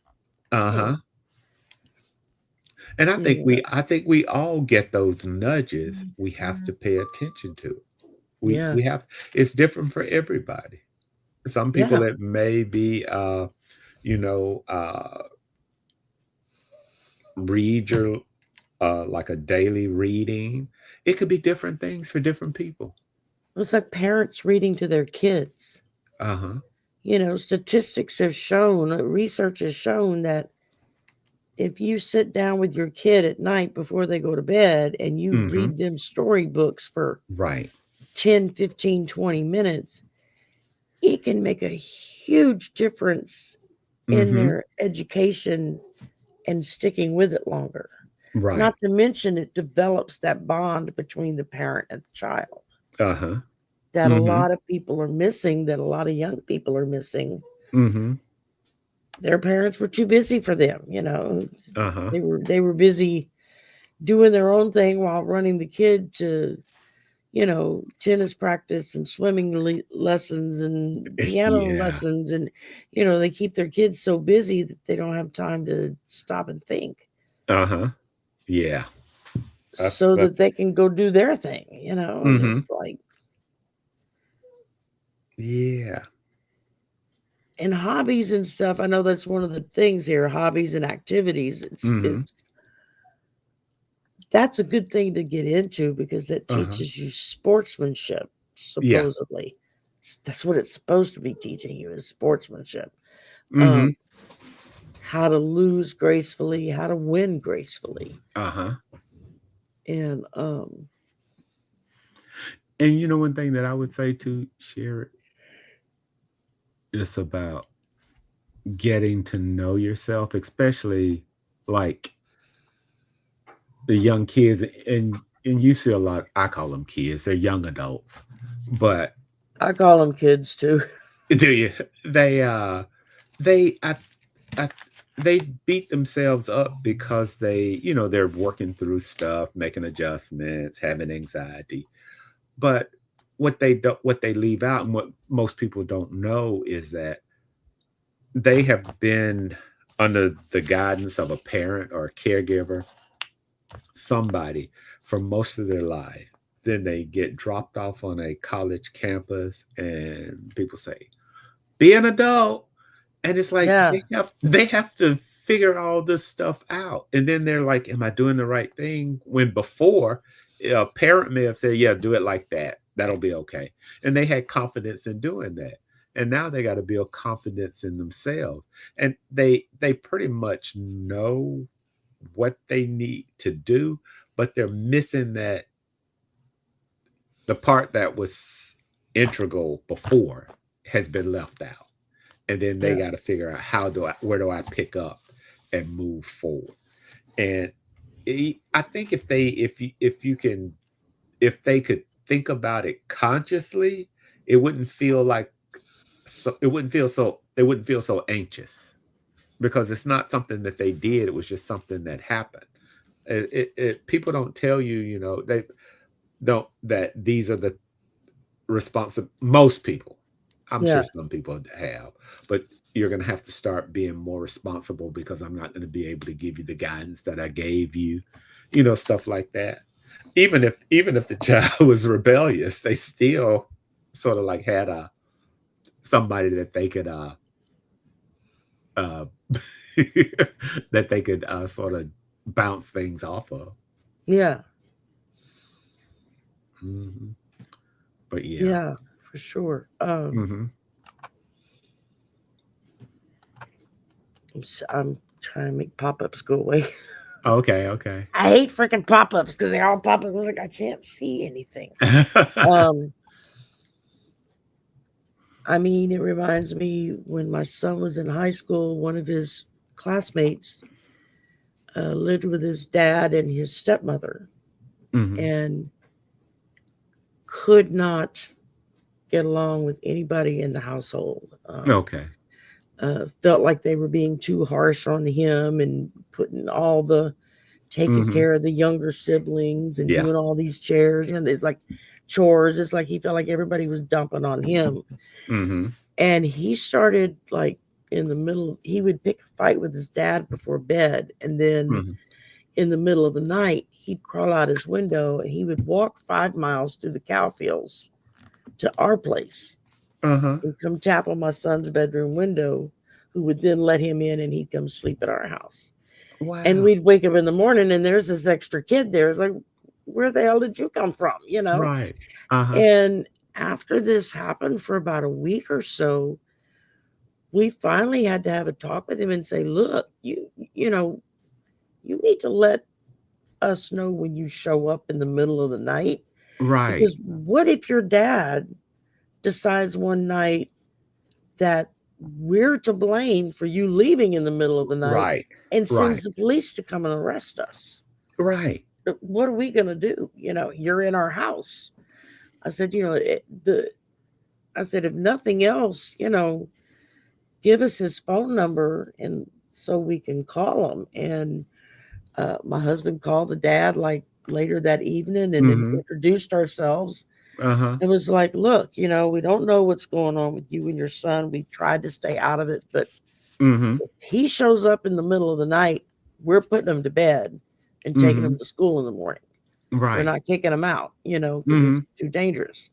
you know, Uh-huh. And anyway. I think we all get those nudges. We have to pay attention to. Yeah. We have it's different for everybody. Some people Yeah. it may be you know, read your like a daily reading. It could be different things for different people. It's like parents reading to their kids. Uh-huh. Statistics have shown, research has shown that if you sit down with your kid at night before they go to bed and you Mhm. read them storybooks for Right. 10, 15, 20 minutes, it can make a huge difference in Mhm. their education and sticking with it longer. Right. Not to mention, it develops that bond between the parent and the child Uh-huh. that a Mhm. lot of people are missing, that a lot of young people are missing. Mhm. Their parents were too busy for them. Uh-huh. They were busy doing their own thing while running the kid to tennis practice and swimming lessons and piano Yeah. lessons. And, they keep their kids so busy that they don't have time to stop and think Uh-huh. Yeah. so That's that they can go do their thing. And mhm. it's like, Yeah. and hobbies and stuff. I know that's one of the things here, hobbies and activities. It's, Mhm. it's, that's a good thing to get into because it Uh-huh. teaches you sportsmanship, Yeah. supposedly. That's what it's supposed to be teaching you is sportsmanship. Um, Mhm. how to lose gracefully, how to win gracefully. Uh-huh. And And you know one thing that I would say to share it is about getting to know yourself, especially like the young kids and you see a lot I call them kids, they're young adults. But I call them kids too. do you they they I they beat themselves up because they're working through stuff, making adjustments, having anxiety. But what they leave out and what most people don't know is that they have been under the guidance of a parent or a caregiver, somebody, for most of their life. Then they get dropped off on a college campus and people say, be an adult. And it's like Yeah, they have to figure all this stuff out. And then they're like, am I doing the right thing? When before a parent may have said, yeah, do it like that. That'll be okay. And they had confidence in doing that. And now they got to build confidence in themselves. And they pretty much know what they need to do, but they're missing that the part that was integral before has been left out. And then they yeah, got to figure out where do I pick up and move forward. And I think if they could think about it consciously, it wouldn't feel like it wouldn't feel so they wouldn't feel so anxious because it's not something that they did. It was just something that happened. People don't tell you, they don't that these are the most people. I'm sure yeah, some people have, but you're going to have to start being more responsible because I'm not going to be able to give you the guidance that I gave you, stuff like that. Even if the child was rebellious, they still sort of like had a somebody that they could uh that they could sort of bounce things off of. yeah, Hmm. But yeah. yeah, for sure. Hmm. I'm trying to make pop-ups go away. Okay. Okay. I hate freaking pop-ups because they all pop up. I was like, I can't see anything. Um, I mean, it reminds me when my son was in high school, one of his classmates lived with his dad and his stepmother Hmm. and could not get along with anybody in the household. Okay. Felt like they were being too harsh on him and putting all the taking Mhm. care of the younger siblings and Yeah. doing all these chores. And it's like chores. It's like he felt like everybody was dumping on him. Mhm. And he started like in the middle, he would pick a fight with his dad before bed. And then Mhm. in the middle of the night, he'd crawl out his window and he would walk 5 miles through the cow fields to our place Uh-huh. and come tap on my son's bedroom window, who would then let him in and he'd come sleep at our house. And Wow. we'd wake up in the morning and there's this extra kid there. It's like, where the hell did you come from? You know? Right. Uh-huh. And after this happened for about a week or so, we finally had to have a talk with him and say, look, you know, you need to let us know when you show up in the middle of the night. Right. Because what if your dad decides one night that we're to blame for you leaving in the middle of the night Right. and Right. sends the police to come and arrest us? Right. What are we going to do? You know, you're in our house. I said, you know, I said, if nothing else, you know, give us his phone number and so we can call him. And my husband called the dad like later that evening and then Mhm. introduced ourselves. Uh-huh. It was like, look, you know, we don't know what's going on with you and your son. We tried to stay out of it, but Mhm. if he shows up in the middle of the night, we're putting him to bed and taking him Mhm. to school in the morning. We're Right. not kicking him out, you know, because it's Mhm. too dangerous.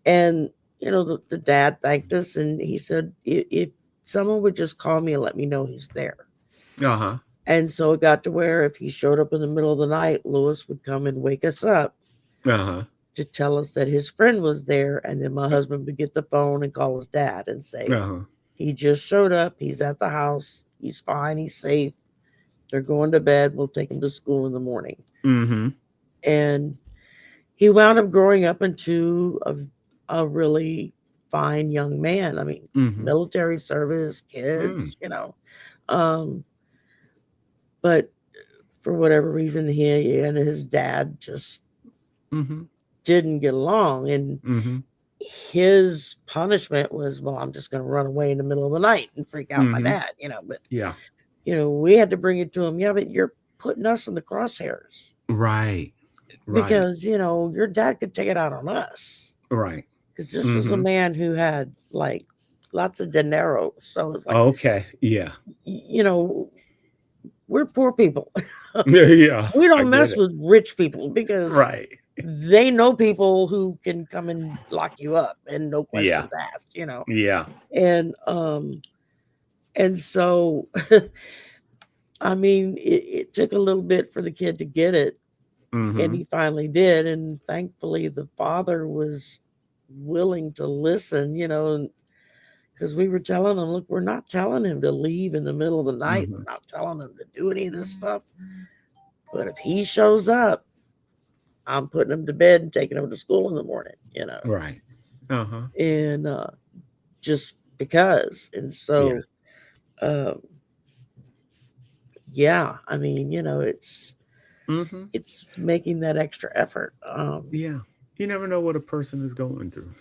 And, you know, the dad thanked us and he said, if someone would just call me and let me know he's there. Uh-huh. And so it got to where if he showed up in the middle of the night, Lewis would come and wake us up Uh-huh. to tell us that his friend was there. And then my husband would get the phone and call his dad and say, Uh-huh. he just showed up. He's at the house. He's fine. He's safe. They're going to bed. We'll take him to school in the morning. Mhm. And he wound up growing up into a really fine young man. I mean, Mhm. military service, Mm. kids, you know. Um, but for whatever reason, he and his dad just Mhm. didn't get along. And Mhm. his punishment was, well, I'm just going to run away in the middle of the night and freak out my Mhm. dad, you know. But, Yeah. you know, we had to bring it to him. Yeah, but you're putting us in the crosshairs Right. Right. because, you know, your dad could take it out on us. Right. Because this was a Mhm. man who had like lots of dinero. So it's like, Okay. Yeah. you know, we're poor people. Yeah. We I don't get mess it. with rich people because Right. they know people who can come and lock you up and no Yeah. questions asked, you know. Yeah. And so I mean it took a little bit for the kid to get it and Mhm. he finally did. And thankfully the father was willing to listen, you know, because we were telling him, look, we're not telling him to leave in the middle of the night. Mhm. We're not telling him to do any of this stuff. But if he shows up, I'm putting him to bed and taking him to school in the morning, you know, Right. Uh-huh. and just because. And Yeah. so, um, yeah, I mean, you know, Mhm. it's making that extra effort. Yeah. You never know what a person is going through.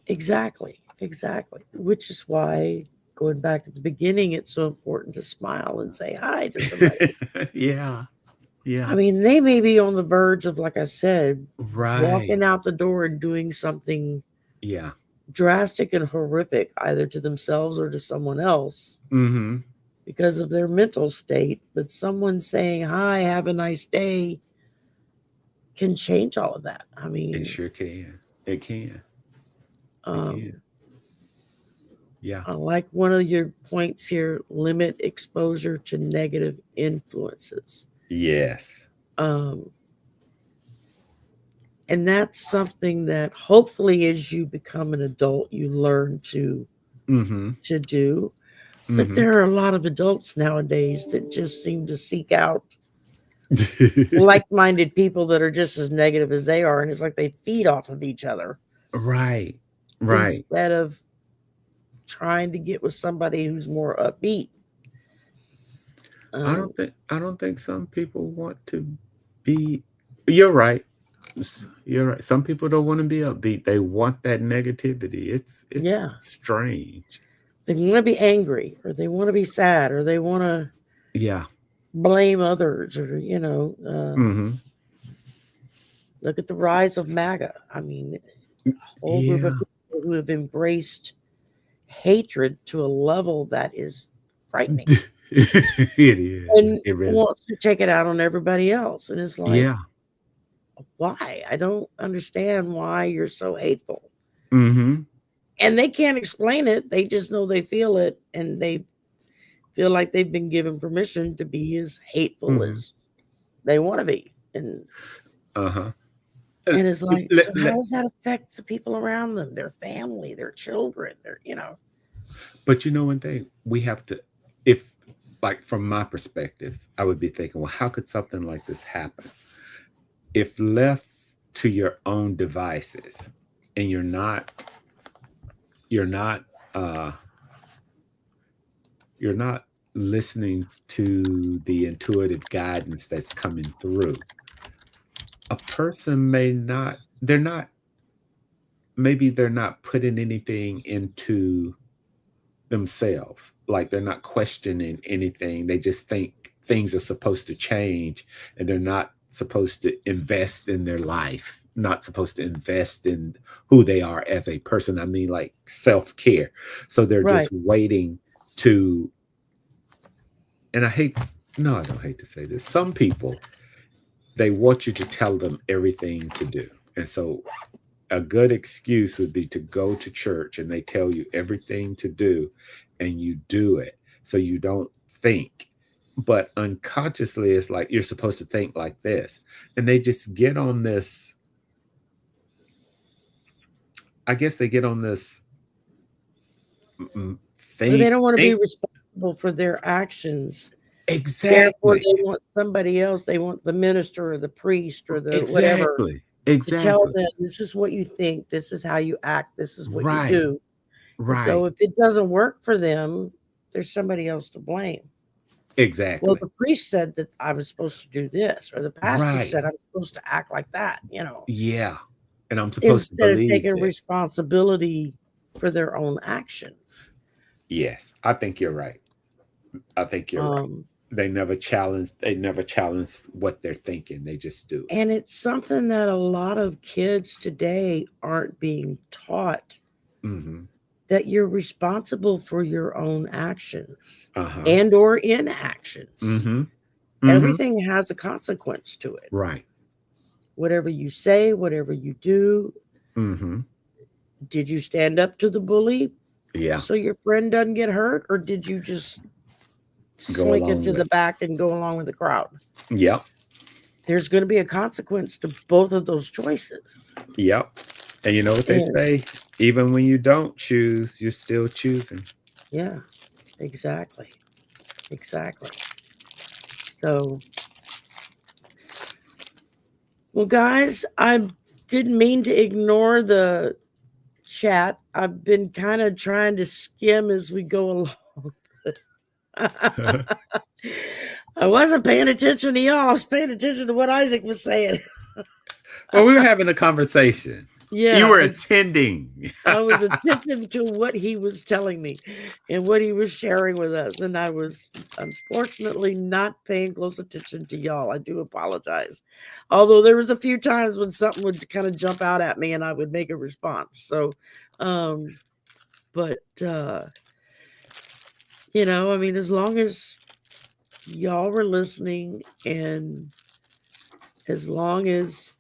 Exactly, exactly. Which is why going back to the beginning, it's so important to smile and say hi to somebody. Yeah. I Yeah. mean, they may be on the verge of, like I said, Right. walking out the door and doing something Yeah. drastic and horrific, either to themselves or to someone else Mhm. because of their mental state. But someone saying, hi, have a nice day can change all of that. I It mean, sure can. It can. It um, can. Yeah. I like one of your points here limit exposure to negative influences. Yes. Um, and that's something that hopefully as you become an adult, you learn Mhm. to do. But Mhm. there are a lot of adults nowadays that just seem to seek out like-minded people that are just as negative as they are, and it's like they feed off of each other Right. Right. instead of trying to get with somebody who's more upbeat. I Um, don't think I don't think some people want to be. You're right. You're right. Some people don't want to be upbeat. They want that negativity. It's Yeah. strange. They want to be angry, or they want to be sad, or they want to Yeah. blame others, or, Hmm. look at the rise of MAGA. I mean, a whole group of Yeah. people who have embraced hatred to a level that is frightening It is. and It really. wants to take it out on everybody else. And it's like, Yeah. why? I don't understand why you're so hateful. Hmm. And they can't explain it. They just know they feel it, and they feel like they've been given permission to be as hateful Hmm. as they want to be. And Uh-huh. and it's like, so Let, how let, does that affect the people around them, their family, their children, but you know one thing, we have to, if like from my perspective, I would be thinking, well, how could something like this happen? If left to your own devices and you're not uh you're not listening to the intuitive guidance that's coming through, a person may not they're not maybe they're not putting anything into themselves, like they're not questioning anything, they just think things are supposed to change, and they're not supposed to invest in their life, not supposed to invest in who they are as a person. I mean, like self-care. So they're right, just waiting to, and I hate, no, I don't hate to say this, some people, they want you to tell them everything to do. And so a good excuse would be to go to church and they tell you everything to do and you do it, so you don't think. But unconsciously, it's like you're supposed to think like this. And they just get on this, I guess they get on this but they think, don't want to be think responsible for their actions. Therefore, exactly, they want somebody else. They want the minister or the priest or the whatever exactly, to tell exactly. them, this is what you think, this is how you act, this is what you Right, do. And right, so if it doesn't work for them, there's somebody else to blame. Well, exactly, the priest said that I was supposed to do this, or the pastor right. said I'm supposed to act like that, Yeah. And I'm supposed to instead of believe taking this. responsibility for their own actions. Yes, I think you're right. I think you're right. Um, They never challenge what they're thinking. They just do and it's something that a lot of kids today aren't being taught, it. Mm-hmm. that you're responsible for your own actions Uh-huh. and or inactions. Mm-hmm. Mm-hmm. Everything has a consequence to it. Right. Whatever you say, whatever you do, Mm-hmm. did you stand up to the bully Yeah. so your friend doesn't get hurt, or did you just Go slink along into the with. back and go along with the crowd? Yep. There's going to be a consequence to both of those choices. Yep. And you know what they And say? Even when you don't choose, you're still choosing. yeah, exactly. Exactly. So, well, guys, I didn't mean to ignore the chat. I've been kind of trying to skim as we go along. I wasn't paying attention to y'all. I was paying attention to what Isaac was saying. Well, we were having a conversation. You were Yeah, attending. I was attentive to what he was telling me and what he was sharing with us. And I was unfortunately not paying close attention to y'all. I do apologize. Although there was a few times when something would kind of jump out at me and I would make a response. So, but, I mean, as long as y'all were listening and as long as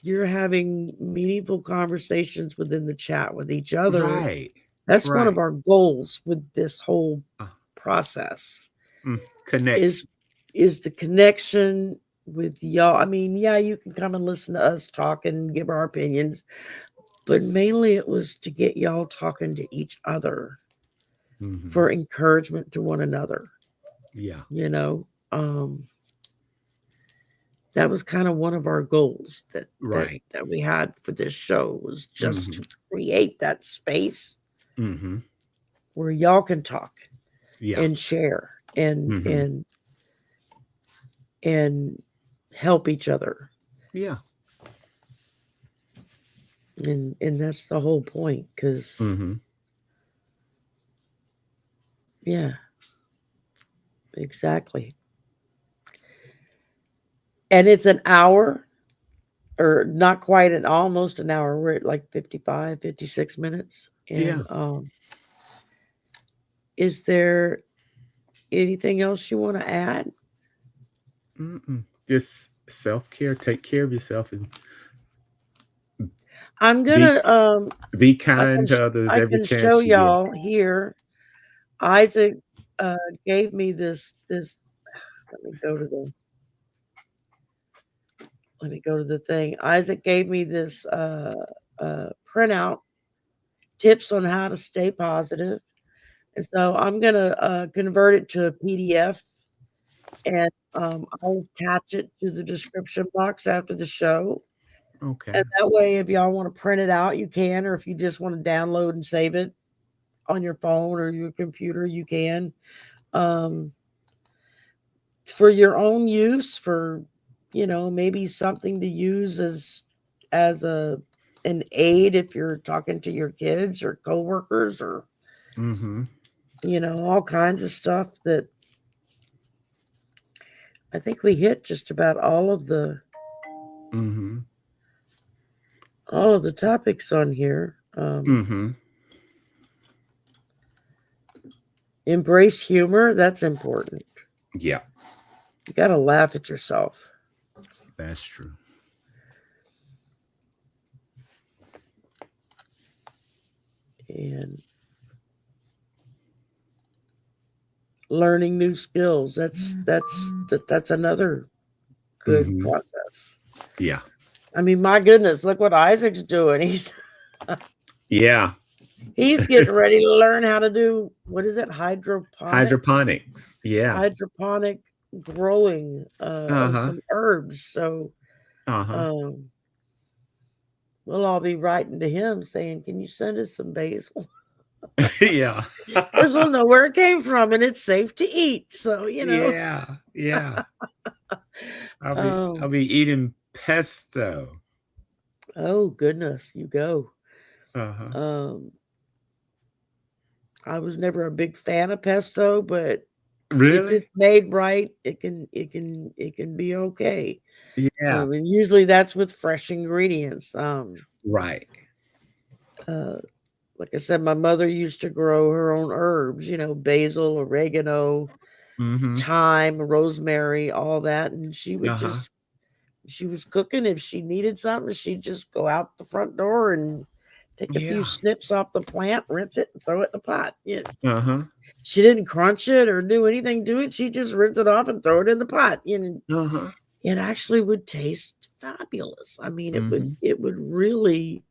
you're having meaningful conversations within the chat with each other, Right. that's one of Right. our goals with this whole Uh, process Connection. is the connection with y'all. I mean, yeah, you can come and listen to us talk and give our opinions, but mainly it was to get y'all talking to each other Mm-hmm. for encouragement to one another. Yeah. That was kind of one of our goals that Right. we had for this show, was just Mm-hmm. to create that space Mm-hmm. where y'all can talk Yeah. and share and Mm-hmm. and help each other. Yeah. and that's the whole point. Because Mhm. yeah, exactly. And it's an hour, or not quite an almost an hour. We're at like 55, 56 minutes. And Yeah. is there anything else you want to add? Mm-mm. Just self-care, take care of yourself, and I'm be gonna be I can kind to others I every can show chance you get. y'all here. Isaac gave me this. Let me go to the thing. Isaac gave me this printout, tips on how to stay positive. And so I'm gonna convert it to a PDF, and I'll attach it to the description box after the show. Okay. And that way, if y'all want to print it out, you can, or if you just want to download and save it on your phone or your computer, you can. Um, for your own use, for maybe something to use as an aid if you're talking to your kids or coworkers, or Mhm. all kinds of stuff. That I think we hit just about Mhm. all of the topics on here. Mhm. Embrace humor. That's important. Yeah, You got to laugh at yourself. that's true. And learning new skills. That's another good Mhm. process. Yeah. I mean, my goodness, look what Isaac's doing. Yeah. He's getting ready to learn how to do, what is it, Hydroponics. Yeah. hydroponic growing of Uh-huh. some herbs. So Uh-huh. um, we'll all be writing to him saying, "Can you send us some basil?" Yeah. Because we'll know where it came from and it's safe to eat. So Yeah. Yeah. I'll um, be eating pesto. oh goodness, you go. Uh-huh. Um, I was never a big fan of pesto, but if Really? it's made right, it can be okay. Yeah. And usually that's with fresh ingredients. Right. Uh, like I said, my mother used to grow her own herbs, basil, oregano, Mhm. thyme, rosemary, all that. And Uh-huh. she was cooking. If she needed something, she'd just go out the front door and take a few Yeah. snips off the plant, rinse it, and throw it in the pot. Yeah. Uh-huh. She didn't crunch it or do anything to it. She just rinse it off and throw it in the pot. And Uh-huh. it actually would taste fabulous. I mean, it would Mhm. it would really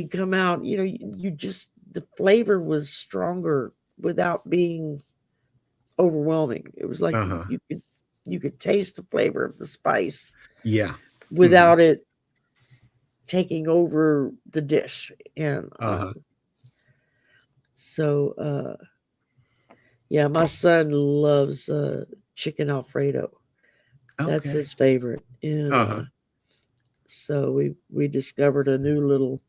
come out. You just, the flavor was stronger without being overwhelming. It was like Uh-huh. you could taste the flavor of the spice Yeah. Mhm. without it taking over the dish. And Uh-huh. so yeah, my son loves chicken Alfredo. That's Okay. his favorite. And Uh-huh. so we discovered a new little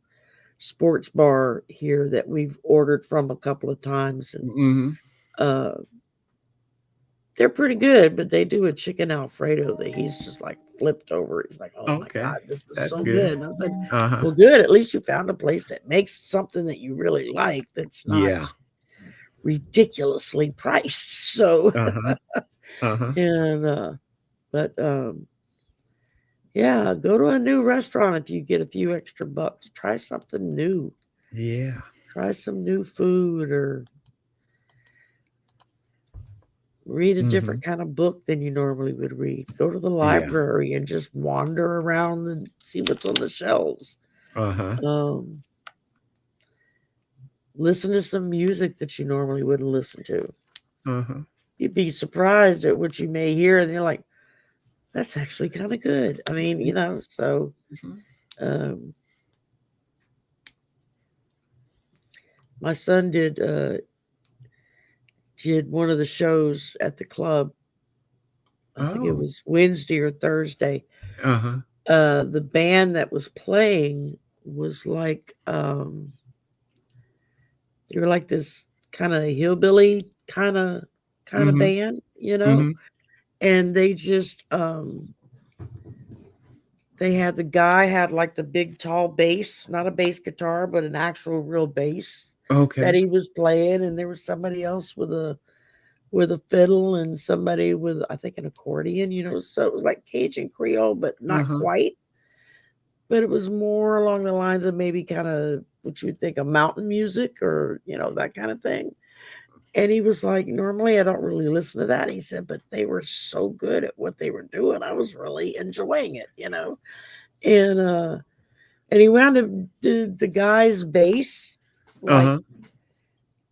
sports bar here that we've ordered from a couple of times. And Mhm. uh they're pretty good, but they do a chicken Alfredo that he's just like flipped over. He's like, "Oh my Okay. god, this is That's so good. good." And I said, Uh-huh. "Well, good. At least you found a place that makes something that you really like, that's not Yeah. ridiculously priced." So Uh-huh. Uh-huh. and but yeah, go to a new restaurant if you get a few extra bucks. Try something new. Yeah. Try some new food, or read a different Mhm. kind of book than you normally would read. Go to the Yeah. library and just wander around and see what's on the shelves. Uh-huh. Um, listen to some music that you normally wouldn't listen to. Uh-huh. You'd be surprised at what you may hear, and you're like, "That's actually kind of good." I mean, so Mhm. um, my son did one of the shows at the club. I think it Oh. was Wednesday or Thursday, Uh-huh. The band that was playing was like they were like this kind of hillbilly kind of Mhm. band, you know? Mhm. And they just they had the guy had like the big tall bass, not a bass guitar, but an actual real bass that Okay. he was playing, and there was somebody else with a fiddle and somebody with I think an accordion, so it was like Cajun Creole, but not Uh-huh. quite. But it was more along the lines of maybe kind of what you would think of mountain music or, that kind of thing. And he was like, normally I don't really listen to that. He said, but they were so good at what they were doing. I was really enjoying it. And he wound up the guy's bass like Uh-huh.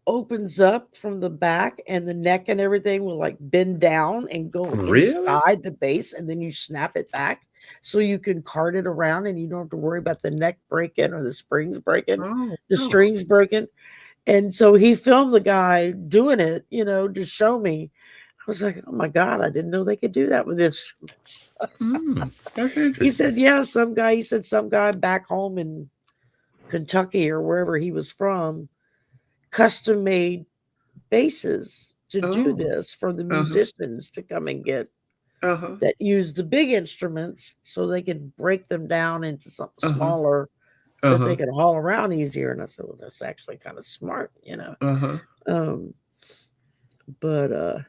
opens up from the back and the neck and everything will like bend down and go Really? inside the base and then you snap it back so you can cart it around and you don't have to worry about the neck breaking or the springs breaking, Oh, the no. strings breaking. And so he filmed the guy doing it, to show me. I was like, oh my God, I didn't know they could do that with instruments. That's He said, interesting. yeah, some guy back home in Kentucky or wherever he was from custom made bases to do Oh. this for the Uh-huh. musicians to come and get Uh-huh. that use the big instruments so they can break them down into something Uh-huh. smaller that they Uh-huh. can haul around easier. And I said, well, that's actually kind of smart. Uh-huh. Um, but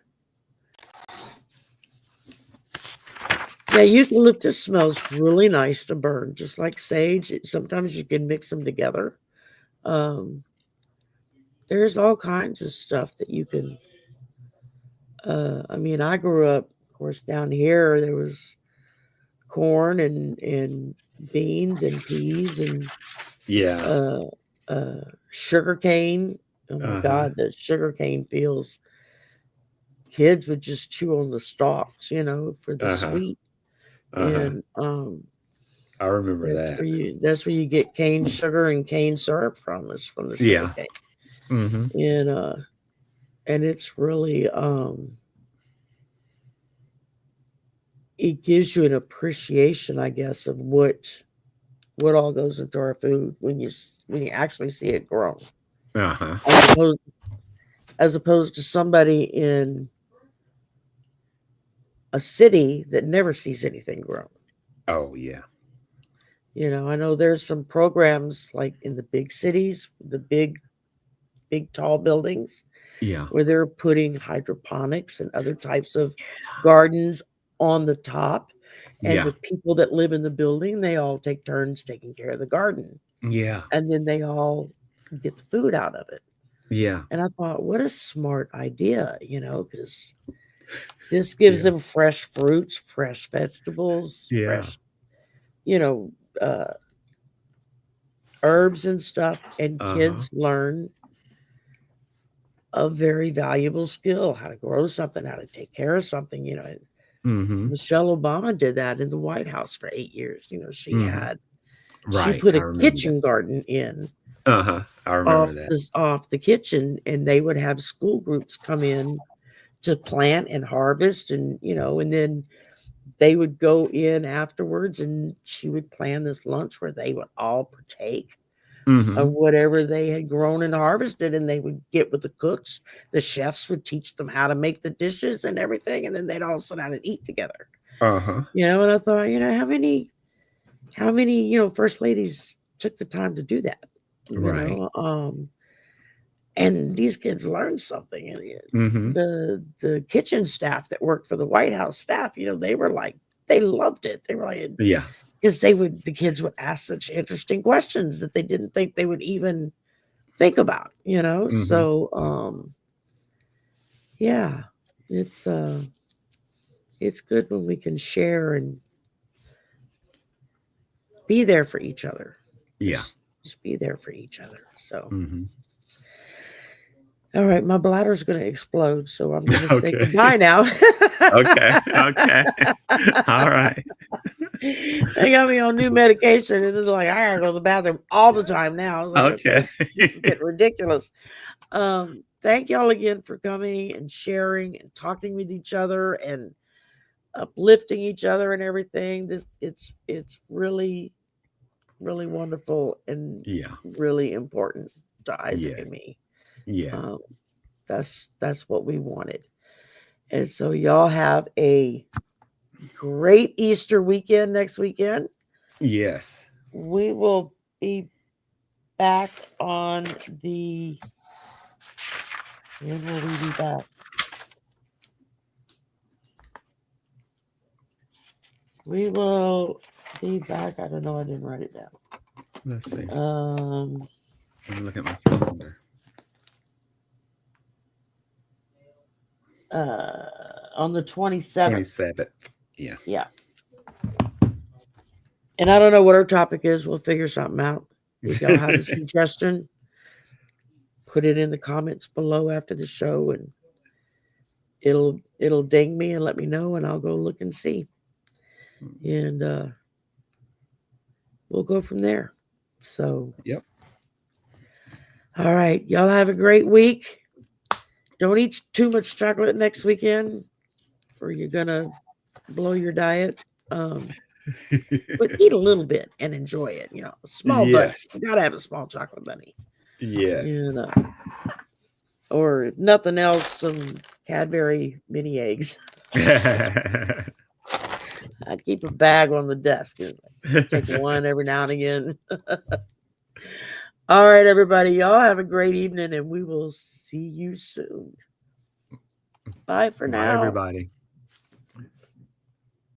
yeah, eucalyptus smells really nice to burn, just like sage. Sometimes you can mix them together. Um, there's all kinds of stuff that you can. I mean, I grew up, of course, down here. There was corn and beans and peas and Yeah. uh, sugar cane. Oh my Uh-huh. God, the sugar cane fields. Kids would just chew on the stalks, for the Uh-huh. sweet. Uh-huh. And I remember that's that. where you get cane sugar and cane syrup from is from the sugar Yeah. cane. Mhm. And it's really it gives you an appreciation, I guess, of what all goes into our food when you actually see it grown, Uh-huh. as opposed to somebody in a city that never sees anything grown. Oh, yeah. I know there's some programs like in the big cities, the big tall buildings Yeah. where they're putting hydroponics and other types of gardens on the top. And Yeah. the people that live in the building, they all take turns taking care of the garden. Yeah. And then they all get the food out of it. Yeah. And I thought, what a smart idea, because this gives Yeah. them fresh fruits, fresh vegetables, Yeah. fresh, you know, uh, herbs and stuff. And Uh-huh. kids learn a very valuable skill, how to grow something, how to take care of something. Mhm. Michelle Obama did that in the White House for 8 years. Mhm. She Right. put I a remember that. kitchen garden in Uh-huh. I remember that. off the kitchen, and they would have school groups come in to plant and harvest, and then they would go in afterwards, and she would plan this lunch where they would all partake of Mhm. whatever they had grown and harvested, and they would get with the cooks. The chefs would teach them how to make the dishes and everything, and then they'd all sit down and eat together. Uh-huh. And I thought, how many, first ladies took the time to do that, Right. and these kids learned something. And Mhm. the kitchen staff that worked for the White House staff, they were like, they loved it. They were like, Yeah. because the kids would ask such interesting questions that they didn't think they would even think about. Mhm. So yeah, it's it's good when we can share and be there for each other. Yeah. Just be there for each other. So Mhm. all right, my bladder's going to explode, so I'm going to say Okay. goodbye now. Okay. Okay. All right. They got me on new medication, and it's like I gotta go to the bathroom all the time now. I was like, okay, Okay. this is getting ridiculous. Thank y'all again for coming and sharing and talking with each other. And uplifting each other and everything. It's really, really wonderful and Yeah. really important to Isaac Yes. and me. Yes. That's what we wanted. And so y'all have a great Easter weekend next weekend. Yes. We will be back on the. When will we be back? We will be back. I don't know. I didn't write it down. Let's see. Um, Let me look at my calendar. on the 27th. 27th. Yeah. Yeah. And I don't know what our topic is. We'll figure something out. If y'all have a suggestion, put it in the comments below after the show, and it'll ding me and let me know, and I'll go look and see. And we'll go from there. So, Yep. all right, y'all have a great week. Don't eat too much chocolate next weekend, or you're gonna blow your diet. But eat a little bit and enjoy it. You know, a small bunny. Yes. You gotta have a small chocolate bunny. Yes. And or if nothing else, some Cadbury mini eggs. I keep a bag on the desk. Take one every now and again. All right, everybody. Y'all have a great evening, and we will see you soon. Bye for now. Bye, everybody.